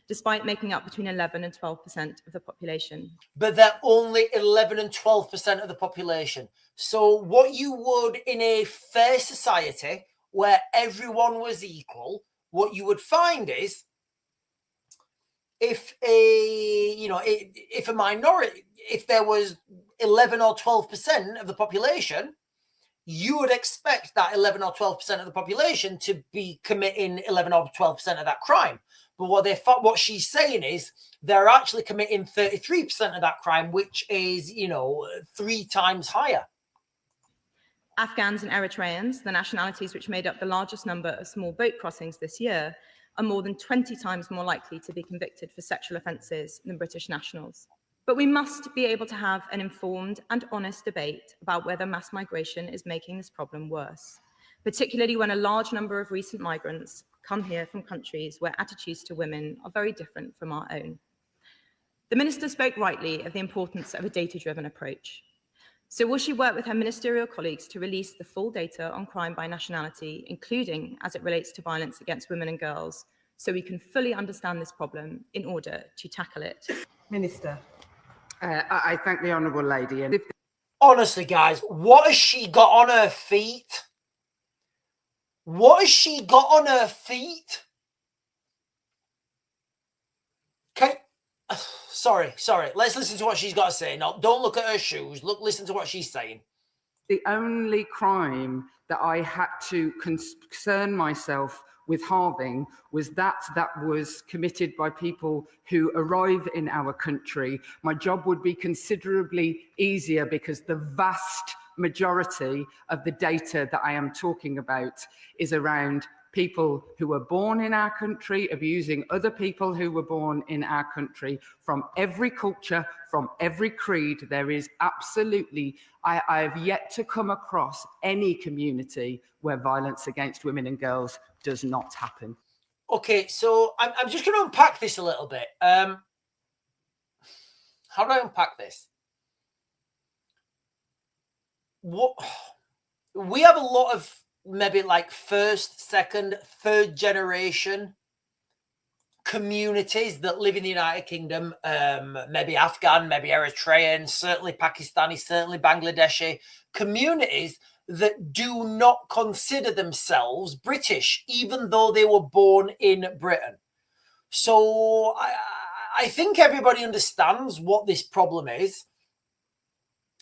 despite making up between 11 and 12% of the population. But they're only 11 and 12% of the population. So what you would in a fair society where everyone was equal, what you would find is if a minority, if there was 11 or 12% of the population, you would expect that 11 or 12% of the population to be committing 11 or 12% of that crime. But what she's saying is they're actually committing 33% of that crime, which is, 3 times higher. Afghans and Eritreans, the nationalities which made up the largest number of small boat crossings this year, are more than 20 times more likely to be convicted for sexual offences than British nationals. But we must be able to have an informed and honest debate about whether mass migration is making this problem worse, particularly when a large number of recent migrants come here from countries where attitudes to women are very different from our own. The Minister spoke rightly of the importance of a data-driven approach. So will she work with her ministerial colleagues to release the full data on crime by nationality, including as it relates to violence against women and girls, so we can fully understand this problem in order to tackle it? Minister. I thank the honourable lady. And Honestly, guys, what has she got on her feet? What has she got on her feet? Okay. Sorry. Let's listen to what she's got to say. No, don't look at her shoes. Listen to what she's saying. the only crime that I had to concern myself with halving was that was committed by people who arrive in our country. My job would be considerably easier because the vast majority of the data that I am talking about is around people who were born in our country, abusing other people who were born in our country, from every culture, from every creed. There is absolutely, I have yet to come across any community where violence against women and girls does not happen. Okay, so I'm just going to unpack this a little bit. How do I unpack this? What we have a lot of maybe like first, second, third generation communities that live in the United Kingdom, maybe Afghan, maybe Eritrean, certainly Pakistani, certainly Bangladeshi communities that do not consider themselves British, even though they were born in Britain. So I think everybody understands what this problem is.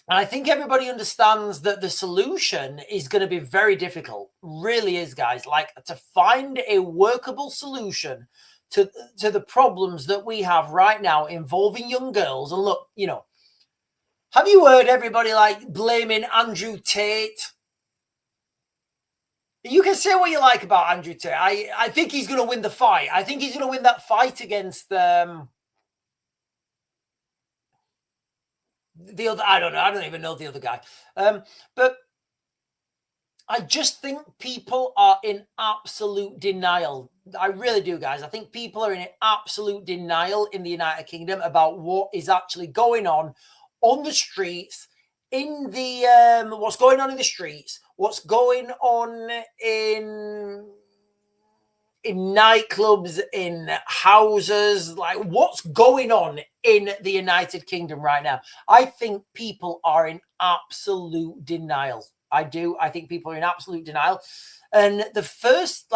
And I think everybody understands that the solution is going to be very difficult. Really is, guys. Like, to find a workable solution to the problems that we have right now involving young girls. And look, you know, have you heard everybody like blaming Andrew Tate? You can say what you like about Andrew Tate. I think he's going to win the fight. I think he's going to win that fight against the other. I don't know. I don't even know the other guy. But I just think people are in absolute denial. I really do, guys. I think people are in absolute denial in the United Kingdom about what is actually going on the streets, in the what's going on in the streets, what's going on in nightclubs, in houses, like what's going on in the United Kingdom right now. I think people are in absolute denial. I do. I think people are in absolute denial. And the first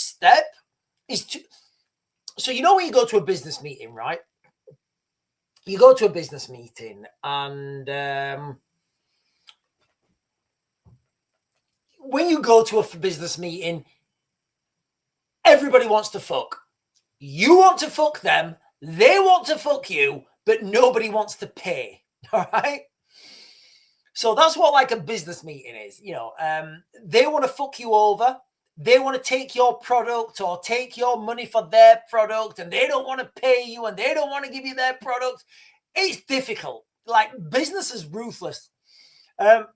step is to, so you know when you go to a business meeting, right? You go to a business meeting and when you go to a business meeting, everybody wants to fuck. You want to fuck them. They want to fuck you, but nobody wants to pay. All right. So that's what like a business meeting is. You know, they want to fuck you over. They want to take your product or take your money for their product, and they don't want to pay you and they don't want to give you their product. It's difficult. Like, business is ruthless. But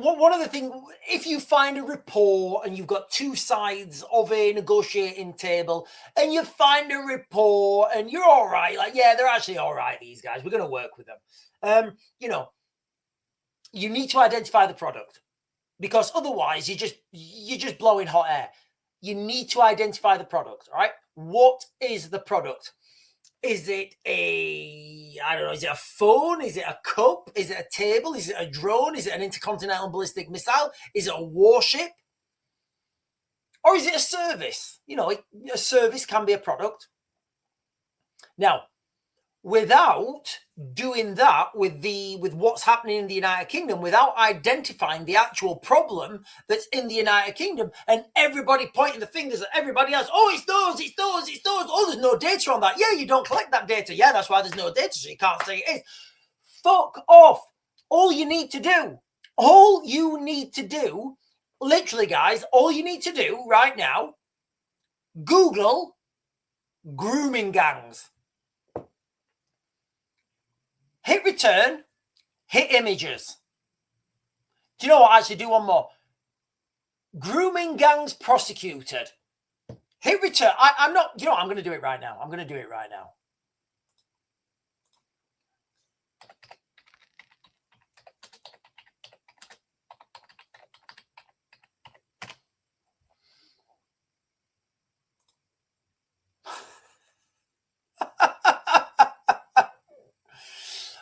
one of the things, if you find a rapport and you've got two sides of a negotiating table and you find a rapport and you're all right, like, yeah, they're actually all right, these guys, we're going to work with them. You know, you need to identify the product, because otherwise you're just blowing hot air. You need to identify the product, all right? What is the product? Is it I don't know, is it a phone? Is it a cup? Is it a table? Is it a drone? Is it an intercontinental ballistic missile? Is it a warship? Or is it a service? You know, a service can be a product. Now, without doing that with what's happening in the United Kingdom without identifying the actual problem that's in the United Kingdom, and everybody pointing the fingers at everybody else. Oh, it's those, it's those, it's those. Oh, there's no data on that. Yeah, you don't collect that data. Yeah, that's why there's no data, so you can't say it is. Fuck off. All you need to do, literally, guys, all you need to do right now, Google grooming gangs. Hit return, hit images. Do you know what? Actually, do one more. Grooming gangs prosecuted. Hit return. I'm not, you know what? I'm going to do it right now. I'm going to do it right now.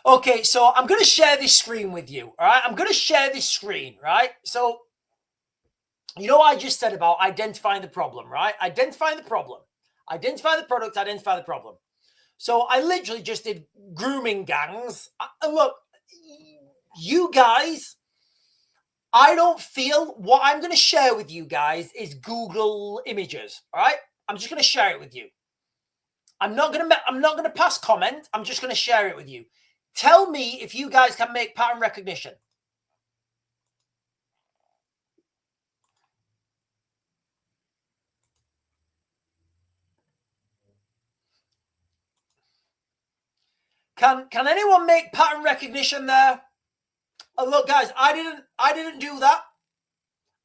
Okay, so I'm going to share this screen with you, all right? I'm going to share this screen, right? So, you know what I just said about identifying the problem, right? Identifying the problem. Identify the product, identify the problem. So I literally just did grooming gangs. And look, you guys, I don't feel what I'm going to share with you guys is Google images, all right? I'm just going to share it with you. I'm not going to pass comment. I'm just going to share it with you. Tell me if you guys can make pattern recognition. Can anyone make pattern recognition there? Oh, look, guys, I didn't do that.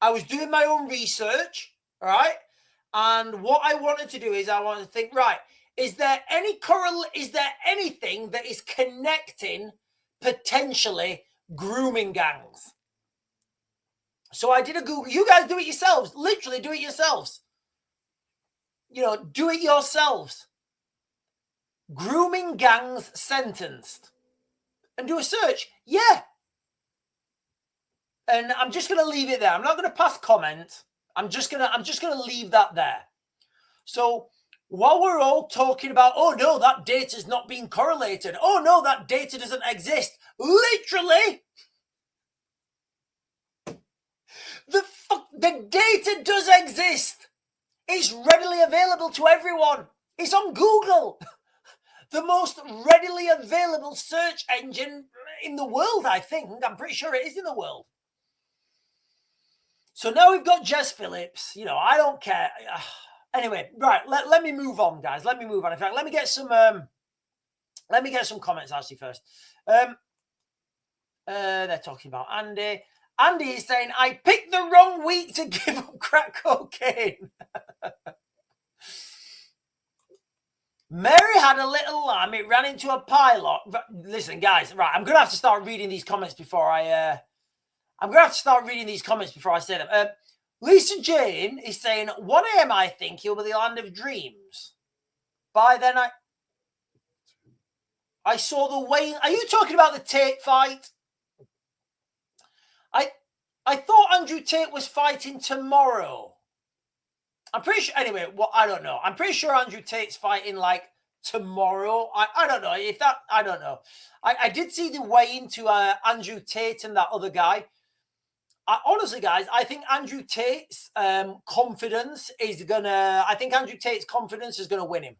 I was doing my own research, all right? And what I wanted to do is I wanted to think, right, is there anything that is connecting potentially grooming gangs? So I did a Google. You guys do it yourselves. Literally do it yourselves. You know, do it yourselves. Grooming gangs sentenced. And do a search. Yeah. And I'm just going to leave it there. I'm not going to pass comment. I'm just going to leave that there. So while we're all talking about, oh no, that data's not being correlated. Oh no, that data doesn't exist. Literally, the data does exist. It's readily available to everyone. It's on Google. The most readily available search engine in the world, I think. I'm pretty sure it is in the world. So now we've got Jess Phillips. You know, I don't care. Anyway, right. Let me move on, guys. Let me move on. In fact, let me get some comments actually first. They're talking about Andy. Andy is saying, I picked the wrong week to give up crack cocaine. Mary had a little lamb. It ran into a pylon. Listen, guys, right. I'm going to have to start reading these comments before I say them. Lisa Jane is saying, 1 a.m. I think he'll be the land of dreams. By then I saw the Wayne. Are you talking about the Tate fight? I thought Andrew Tate was fighting tomorrow. I'm pretty sure. Anyway, I don't know. I'm pretty sure Andrew Tate's fighting like tomorrow. I don't know if that. I don't know. I did see the weigh into Andrew Tate and that other guy. Honestly, guys, I think Andrew Tate's confidence is gonna. I think Andrew Tate's confidence is gonna win him.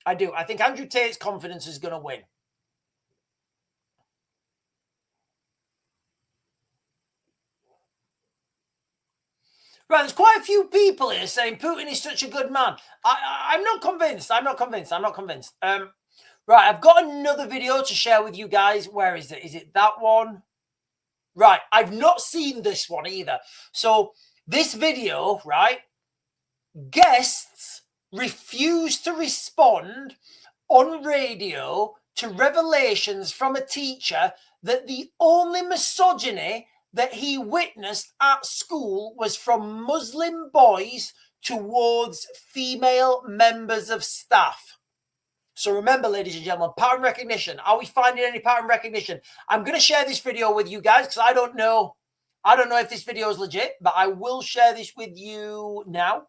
I do. I think Andrew Tate's confidence is gonna win. Right, there's quite a few people here saying Putin is such a good man. I'm not convinced. I'm not convinced. Right, I've got another video to share with you guys. Where is it? Is it that one? Right, I've not seen this one either. So this video, right, guests refuse to respond on radio to revelations from a teacher that the only misogyny that he witnessed at school was from Muslim boys towards female members of staff. So remember, ladies and gentlemen, pattern recognition. Are we finding any pattern recognition? I'm going to share this video with you guys because I don't know if this video is legit, but I will share this with you now.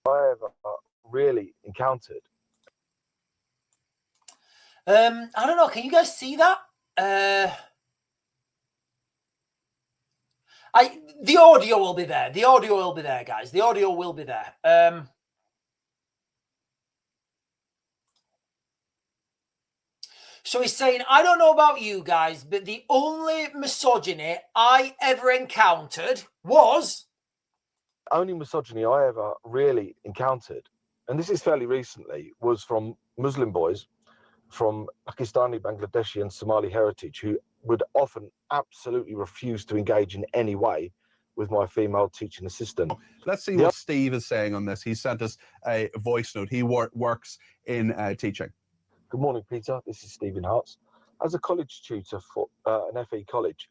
I ever really encountered. I don't know. Can you guys see that? The audio will be there. The audio will be there, guys. The audio will be there. So he's saying, I don't know about you guys, but the only misogyny I ever encountered was... Only misogyny I ever really encountered, and this is fairly recently, was from Muslim boys from Pakistani, Bangladeshi and Somali heritage who would often absolutely refuse to engage in any way with my female teaching assistant. Let's see what Steve is saying on this. He sent us a voice note. He works in teaching. Good morning, Peter. This is Stephen Hartz. As a college tutor for an FE college,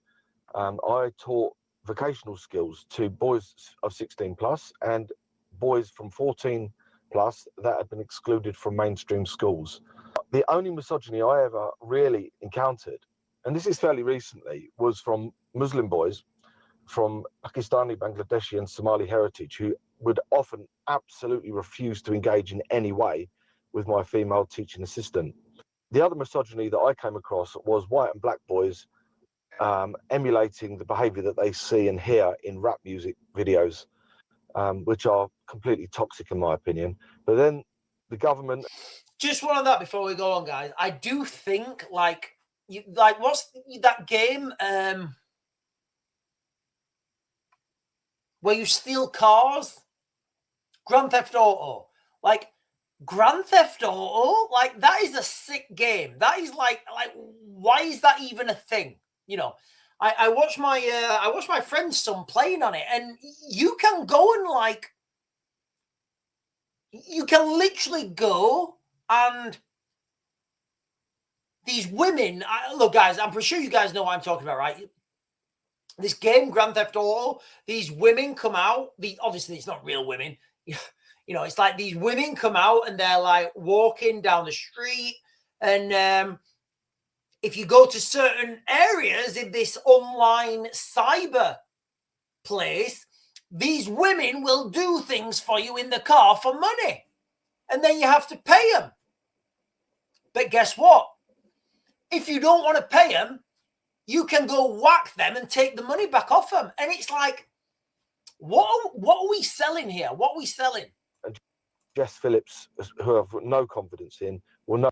I taught vocational skills to boys of 16 plus and boys from 14 plus that had been excluded from mainstream schools. The only misogyny I ever really encountered, and this is fairly recently, was from Muslim boys from Pakistani, Bangladeshi and Somali heritage who would often absolutely refuse to engage in any way with my female teaching assistant. The other misogyny that I came across was white and black boys emulating the behavior that they see and hear in rap music videos, which are completely toxic in my opinion. But then the government... Just one on that before we go on, guys. I do think, what's that game where you steal cars? Grand Theft Auto. Grand Theft Auto, that is a sick game. That is why is that even a thing? You know, I watched my friend's son playing on it, and you can go and you can literally go and these women. Look, guys, I'm pretty sure you guys know what I'm talking about, right? This game, Grand Theft Auto. These women come out. Obviously, it's not real women. You know, it's like these women come out and they're walking down the street. And if you go to certain areas in this online cyber place, these women will do things for you in the car for money. And then you have to pay them. But guess what? If you don't want to pay them, you can go whack them and take the money back off them. And it's like, what are we selling here? What are we selling? Jess Phillips, who I've got no confidence in, will know.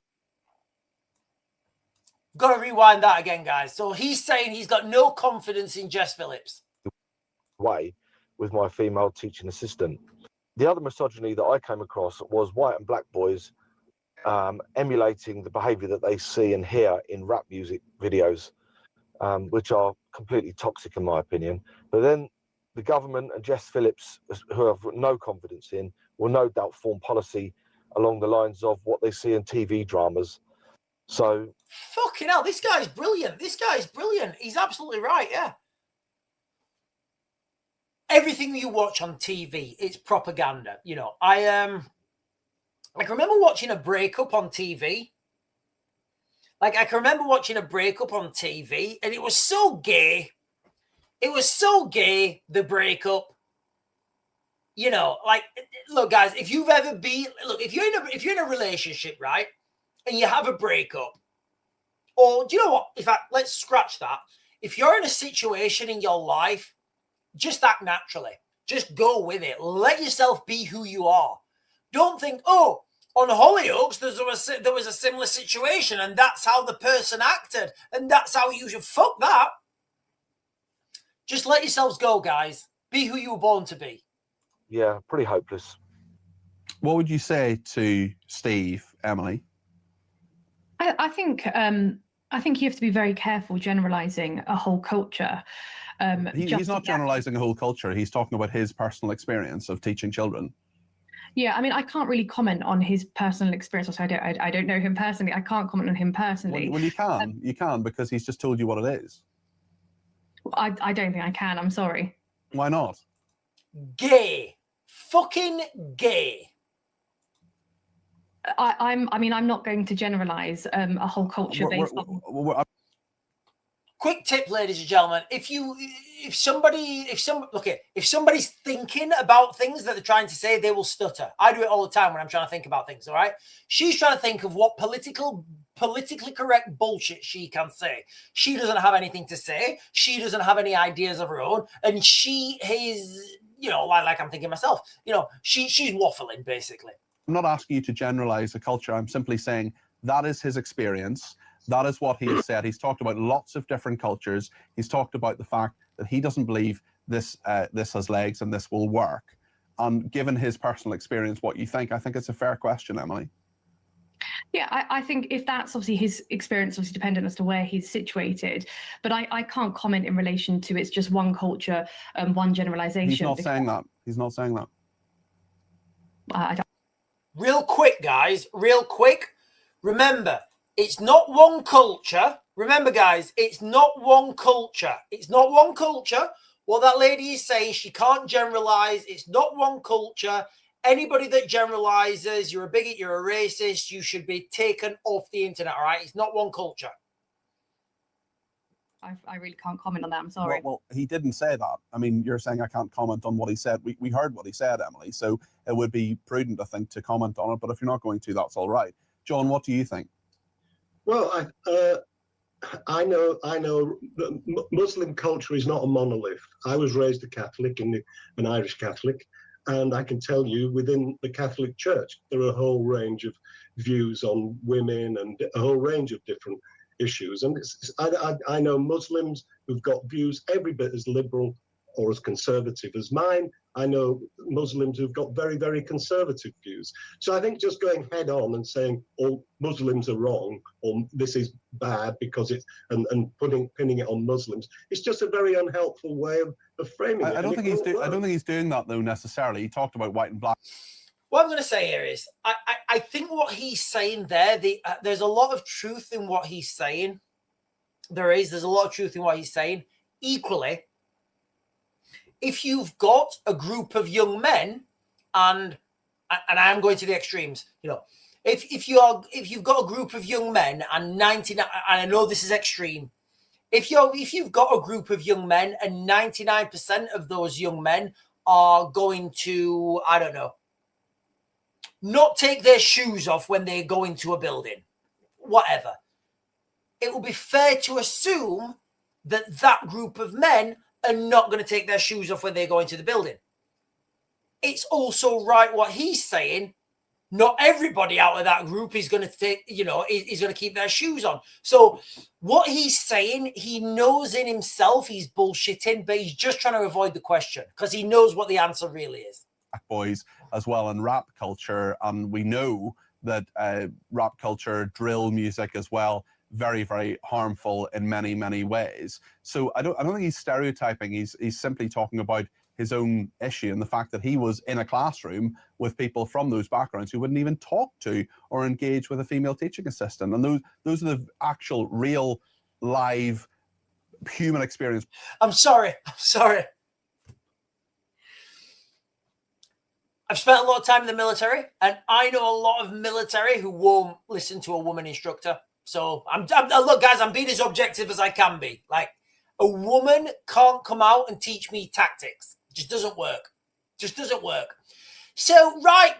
Got to rewind that again, guys. So he's saying he's got no confidence in Jess Phillips. Way with my female teaching assistant. The other misogyny that I came across was white and black boys emulating the behavior that they see and hear in rap music videos, which are completely toxic in my opinion. But then the government and Jess Phillips, who I've got no confidence in, will no doubt form policy along the lines of what they see in TV dramas. So fucking hell, this guy's brilliant. This guy's brilliant. He's absolutely right, yeah. Everything you watch on TV, it's propaganda. You know, I can remember watching a breakup on TV. I can remember watching a breakup on TV, and it was so gay. It was so gay, the breakup. You know, look, guys, if you've ever been, if you're in a relationship, right, and you have a breakup, or do you know what? In fact, let's scratch that. If you're in a situation in your life, just act naturally. Just go with it. Let yourself be who you are. Don't think, oh, on Hollyoaks, there was a similar situation, and that's how the person acted, and that's how you should. Fuck that. Just let yourselves go, guys. Be who you were born to be. Yeah, pretty hopeless. What would you say to Steve, Emily? I think you have to be very careful generalizing a whole culture. He's not generalizing a whole culture. He's talking about his personal experience of teaching children. Yeah, I mean, I can't really comment on his personal experience. Also, I don't know him personally. I can't comment on him personally. Well, you can because he's just told you what it is. I don't think I can. I'm sorry. Why not? Gay. Fucking gay. I'm not going to generalize a whole culture based on. quick tip, ladies and gentlemen, if somebody's thinking about things that they're trying to say, they will stutter. I do it all the time when I'm trying to think about things. All right. She's trying to think of what politically correct bullshit she can say. She doesn't have anything to say. She doesn't have any ideas of her own. And she is, like I'm thinking myself, she's waffling basically. I'm not asking you to generalize a culture. I'm simply saying that is his experience. That is what he has said. He's talked about lots of different cultures. He's talked about the fact that he doesn't believe this has legs and this will work. And given his personal experience, what you think, I think it's a fair question, Emily. Yeah, I think if that's obviously his experience, obviously dependent as to where he's situated, but I can't comment in relation to it's just one culture, one generalization. He's not saying that. He's not saying that. I don't. Real quick, guys, real quick. Remember, it's not one culture. Remember, guys, it's not one culture. It's not one culture. What that lady is saying, she can't generalize. It's not one culture. Anybody that generalizes, you're a bigot, you're a racist, you should be taken off the internet, all right? It's not one culture. I really can't comment on that. I'm sorry. Well, he didn't say that. I mean, you're saying I can't comment on what he said. We heard what he said, Emily, so it would be prudent, I think, to comment on it. But if you're not going to, that's all right. John, what do you think? Well, I know that Muslim culture is not a monolith. I was raised a Catholic and an Irish Catholic, and I can tell you within the Catholic Church, there are a whole range of views on women and a whole range of different issues. And I know Muslims who've got views every bit as liberal or as conservative as mine. I know Muslims who've got very, very conservative views. So I think just going head on and saying, oh, Muslims are wrong, or this is bad because it's, and pinning it on Muslims, it's just a very unhelpful way of framing it. I don't think he's doing that, though, necessarily. He talked about white and black. What I'm going to say here is, I think what he's saying there, there's a lot of truth in what he's saying. There's a lot of truth in what he's saying. Equally, if you've got a group of young men, and I'm going to the extremes, if you've got a group of young men and 99, and I know this is extreme, if you've got a group of young men and 99% of those young men are going to, I don't know, not take their shoes off when they go into a building, whatever, it will be fair to assume that that group of men are not going to take their shoes off when they go into the building. It's also right what he's saying. Not everybody out of that group is going to take, is going to keep their shoes on. So what he's saying, he knows in himself he's bullshitting, but he's just trying to avoid the question because he knows what the answer really is. Boys as well in rap culture, and we know that rap culture, drill music as well, very, very harmful in many, many ways. So I don't think he's stereotyping. He's simply talking about his own issue and the fact that he was in a classroom with people from those backgrounds who wouldn't even talk to or engage with a female teaching assistant. And those are the actual, real, live, human experience. I'm sorry. I've spent a lot of time in the military, and I know a lot of military who won't listen to a woman instructor. So look, guys, I'm being as objective as I can be. Like, a woman can't come out and teach me tactics. It just doesn't work. So, right,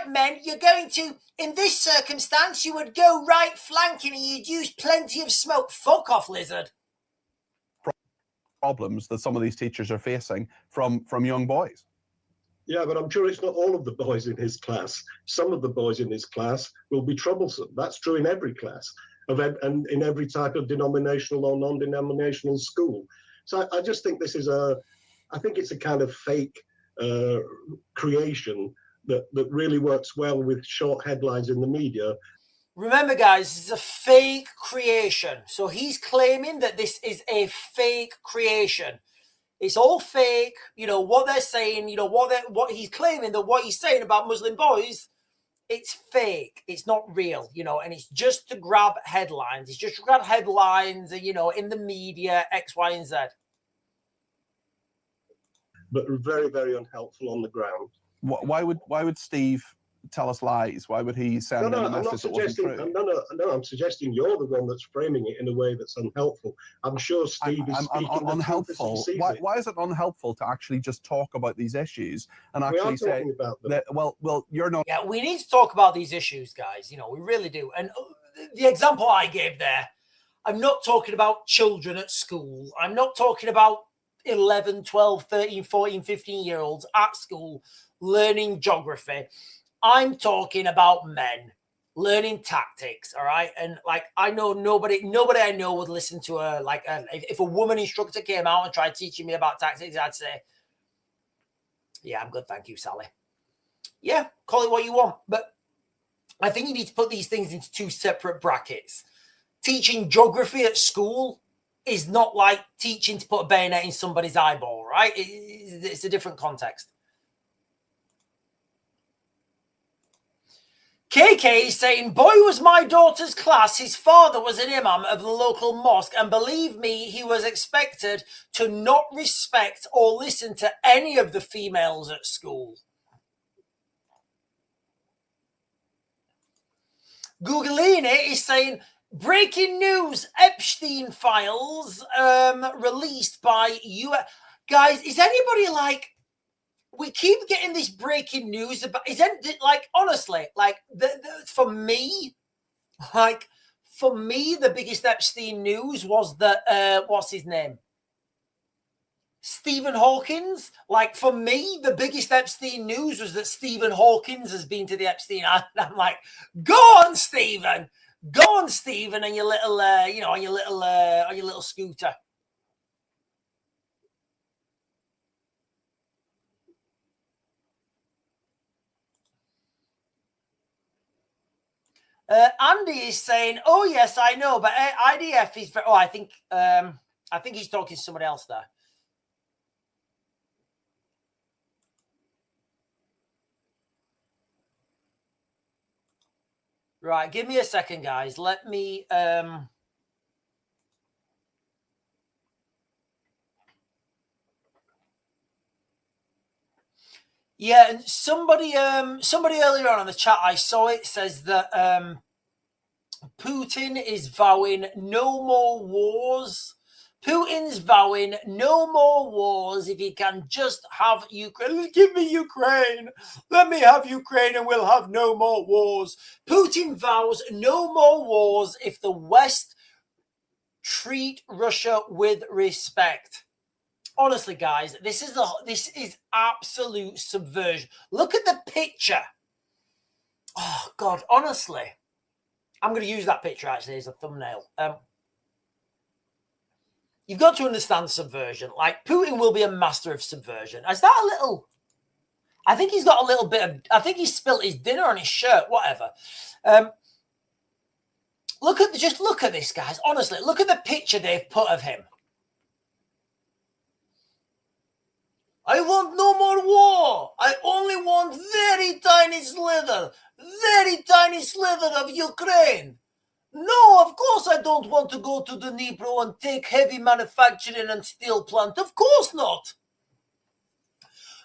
men, you're going to, in this circumstance, you would go right flanking and you'd use plenty of smoke. Fuck off, lizard. Problems that some of these teachers are facing from young boys. Yeah, but I'm sure it's not all of the boys in his class. Some of the boys in his class will be troublesome. That's true in every class and in every type of denominational or non-denominational school. So I just think this is I think it's a kind of fake creation that really works well with short headlines in the media. Remember, guys, this is a fake creation. So he's claiming that this is a fake creation. It's all fake, what they're saying, what he's claiming, that what he's saying about Muslim boys, it's fake. It's not real, and it's just to grab headlines. It's just to grab headlines, in the media, X, Y, and Z. But very, very unhelpful on the ground. Why would Steve tell us lies? Why would he send in a I'm not message that wasn't suggesting. true? No, I'm suggesting you're the one that's framing it in a way that's unhelpful. I'm sure Steve is speaking the truth as he unhelpful. sees it. Why is it unhelpful to actually just talk about these issues and We are actually say talking about them. that? Well, you're not. Yeah, we need to talk about these issues, guys. You know, we really do. And the example I gave there, I'm not talking about children at school. I'm not talking about 11, 12, 13, 14, 15-year-olds at school learning geography. I'm talking about men learning tactics, all right? And like, I know nobody I know would listen to if a woman instructor came out and tried teaching me about tactics, I'd say, yeah, I'm good, thank you, Sally. Yeah, call it what you want. But I think you need to put these things into two separate brackets. Teaching geography at school is not like teaching to put a bayonet in somebody's eyeball, right? It's a different context. KK is saying, boy was my daughter's class. His father was an imam of the local mosque. And believe me, he was expected to not respect or listen to any of the females at school. Googleini is saying, breaking news, Epstein files released by US. Guys, is anybody like, we keep getting this breaking news about, honestly, for me, the biggest Epstein news was that, what's his name? Stephen Hawkins. Like, for me, the biggest Epstein news was that Stephen Hawkins has been to the Epstein. I'm like, go on, Stephen, and your little, on your little scooter. Andy is saying, "Oh yes, I know, but IDF is." Oh, I think he's talking to somebody else there. Right, give me a second, guys. Let me. Yeah, and somebody earlier on in the chat, I saw it, says that Putin is vowing no more wars. Putin's vowing no more wars if he can just have Ukraine. Give me Ukraine. Let me have Ukraine and we'll have no more wars. Putin vows no more wars if the West treat Russia with respect. Honestly, guys, this is absolute subversion. Look at the picture. Oh, God, honestly. I'm going to use that picture, actually, as a thumbnail. You've got to understand subversion. Like, Putin will be a master of subversion. Is that a little... I think he's got a little bit of... I think he spilt his dinner on his shirt, whatever. Just look at this, guys. Honestly, look at the picture they've put of him. I want no more war. I only want very tiny slither of Ukraine. No, of course I don't want to go to the Dnipro and take heavy manufacturing and steel plant. Of course not.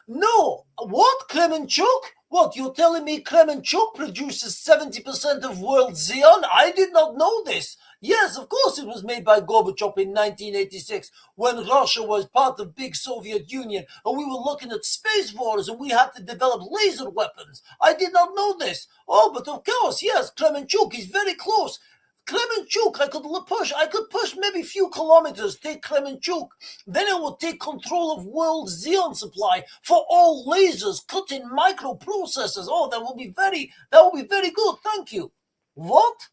No. What, Kremenchuk? What, you're telling me Kremenchuk produces 70% of world Xeon? I did not know this. Yes, of course it was made by Gorbachev in 1986 when Russia was part of big Soviet Union and we were looking at space wars and we had to develop laser weapons. I did not know this. Oh, but of course, yes, Kremenchuk is very close. Kremenchuk, I could push maybe a few kilometers, take Kremenchuk. Then I would take control of world Xeon supply for all lasers, cutting microprocessors. Oh, that would be very good. Thank you. What?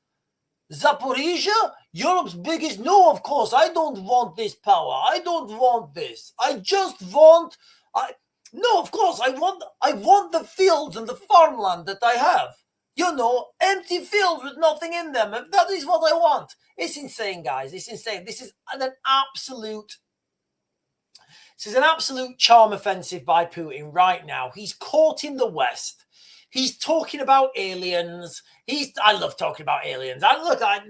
Zaporizhia? Europe's biggest? No, of course. I don't want this power. I don't want this. I just want... No, of course. I want the fields and the farmland that I have. You know, empty fields with nothing in them. That is what I want. It's insane, guys. It's insane. This is an absolute charm offensive by Putin right now. He's caught in the West. He's talking about aliens. I love talking about aliens.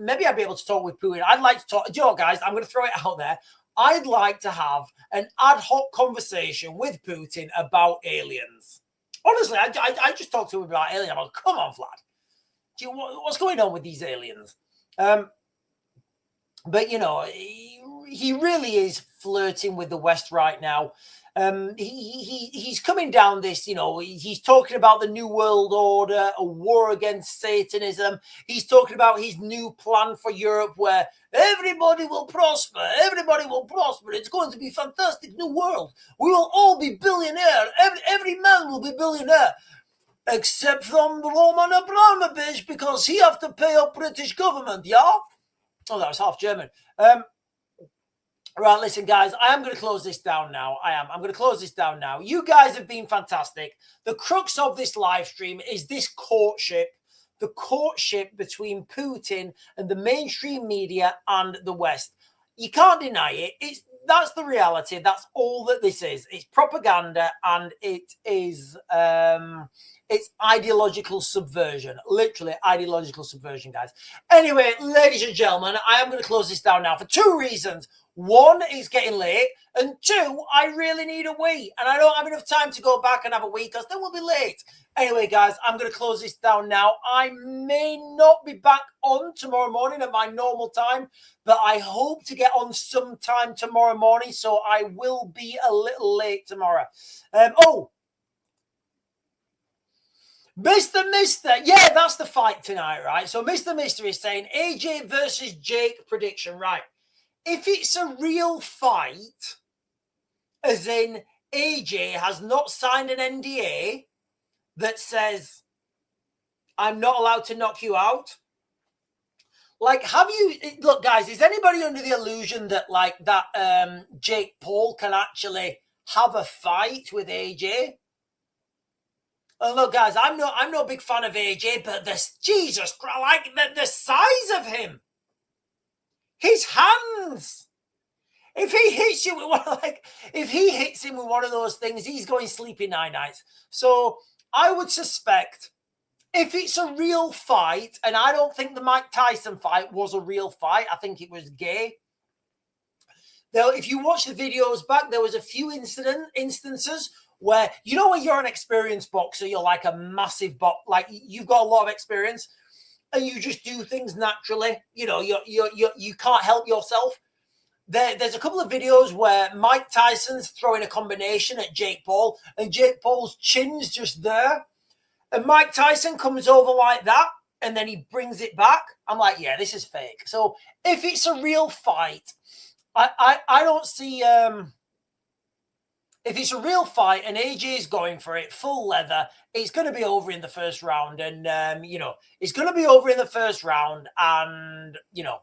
Maybe I'd be able to talk with Putin. I'd like to talk. You know, guys, I'm going to throw it out there. I'd like to have an ad hoc conversation with Putin about aliens. Honestly, I just talked to him about aliens. I'm like, come on, Vlad. What's going on with these aliens? But, you know, he really is flirting with the West right now. He's coming down this, you know, he's talking about the New World Order, a war against Satanism. He's talking about his new plan for Europe where everybody will prosper. Everybody will prosper. It's going to be a fantastic new world. We will all be billionaire. Every man will be billionaire. Except from Roman Abramovich because he have to pay up British government, yeah? Oh, that was half German. Right, listen, guys, I am going to close this down now. I'm going to close this down now. You guys have been fantastic. The crux of this live stream is this courtship, the courtship between Putin and the mainstream media and the West. You can't deny it. That's the reality. That's all that this is. It's propaganda and it is it's ideological subversion. Literally ideological subversion, guys. Anyway, ladies and gentlemen, I am going to close this down now for two reasons. One, it's getting late, and two, I really need a wee, and I don't have enough time to go back and have a wee because then we'll be late. Anyway, guys, I'm going to close this down now. I may not be back on tomorrow morning at my normal time, but I hope to get on sometime tomorrow morning, so I will be a little late tomorrow. Mr. Yeah, that's the fight tonight, right? So Mr. Mister is saying AJ versus Jake prediction, right? If it's a real fight, as in AJ has not signed an NDA that says, I'm not allowed to knock you out. Like, look, guys, is anybody under the illusion that, like, that Jake Paul can actually have a fight with AJ? And look, guys, I'm no big fan of AJ, but Jesus Christ, like, the size of him. His hands. If he hits you with if he hits him with one of those things, he's going sleepy nights. So I would suspect if it's a real fight, and I don't think the Mike Tyson fight was a real fight, I think it was gay. Now, if you watch the videos back, there was a few instances where, you know, when you're an experienced boxer, you're like a massive like you've got a lot of experience. And you just do things naturally, you know. You can't help yourself. There's a couple of videos where Mike Tyson's throwing a combination at Jake Paul, and Jake Paul's chin's just there, and Mike Tyson comes over like that, and then he brings it back. I'm like, yeah, this is fake. So if it's a real fight, I don't see. If it's a real fight and AJ is going for it, full leather, it's going to be over in the first round. And, you know, it's going to be over in the first round. And, you know,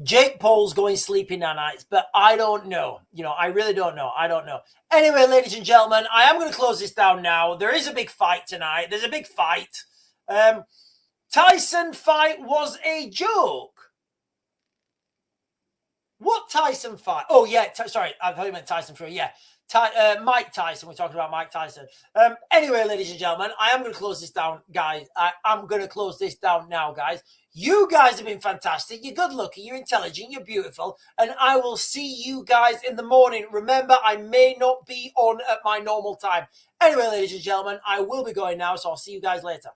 Jake Paul's going sleepy nights. But I don't know. You know, I really don't know. I don't know. Anyway, ladies and gentlemen, I am going to close this down now. There is a big fight tonight. There's a big fight. Tyson fight was a joke. What Tyson fight? Oh, yeah. Sorry, I thought you meant Tyson Fury. Yeah. Mike Tyson. We're talking about Mike Tyson. Anyway, ladies and gentlemen, I am going to close this down, guys. I'm going to close this down now, guys. You guys have been fantastic. You're good looking. You're intelligent. You're beautiful. And I will see you guys in the morning. Remember, I may not be on at my normal time. Anyway, ladies and gentlemen, I will be going now, so I'll see you guys later.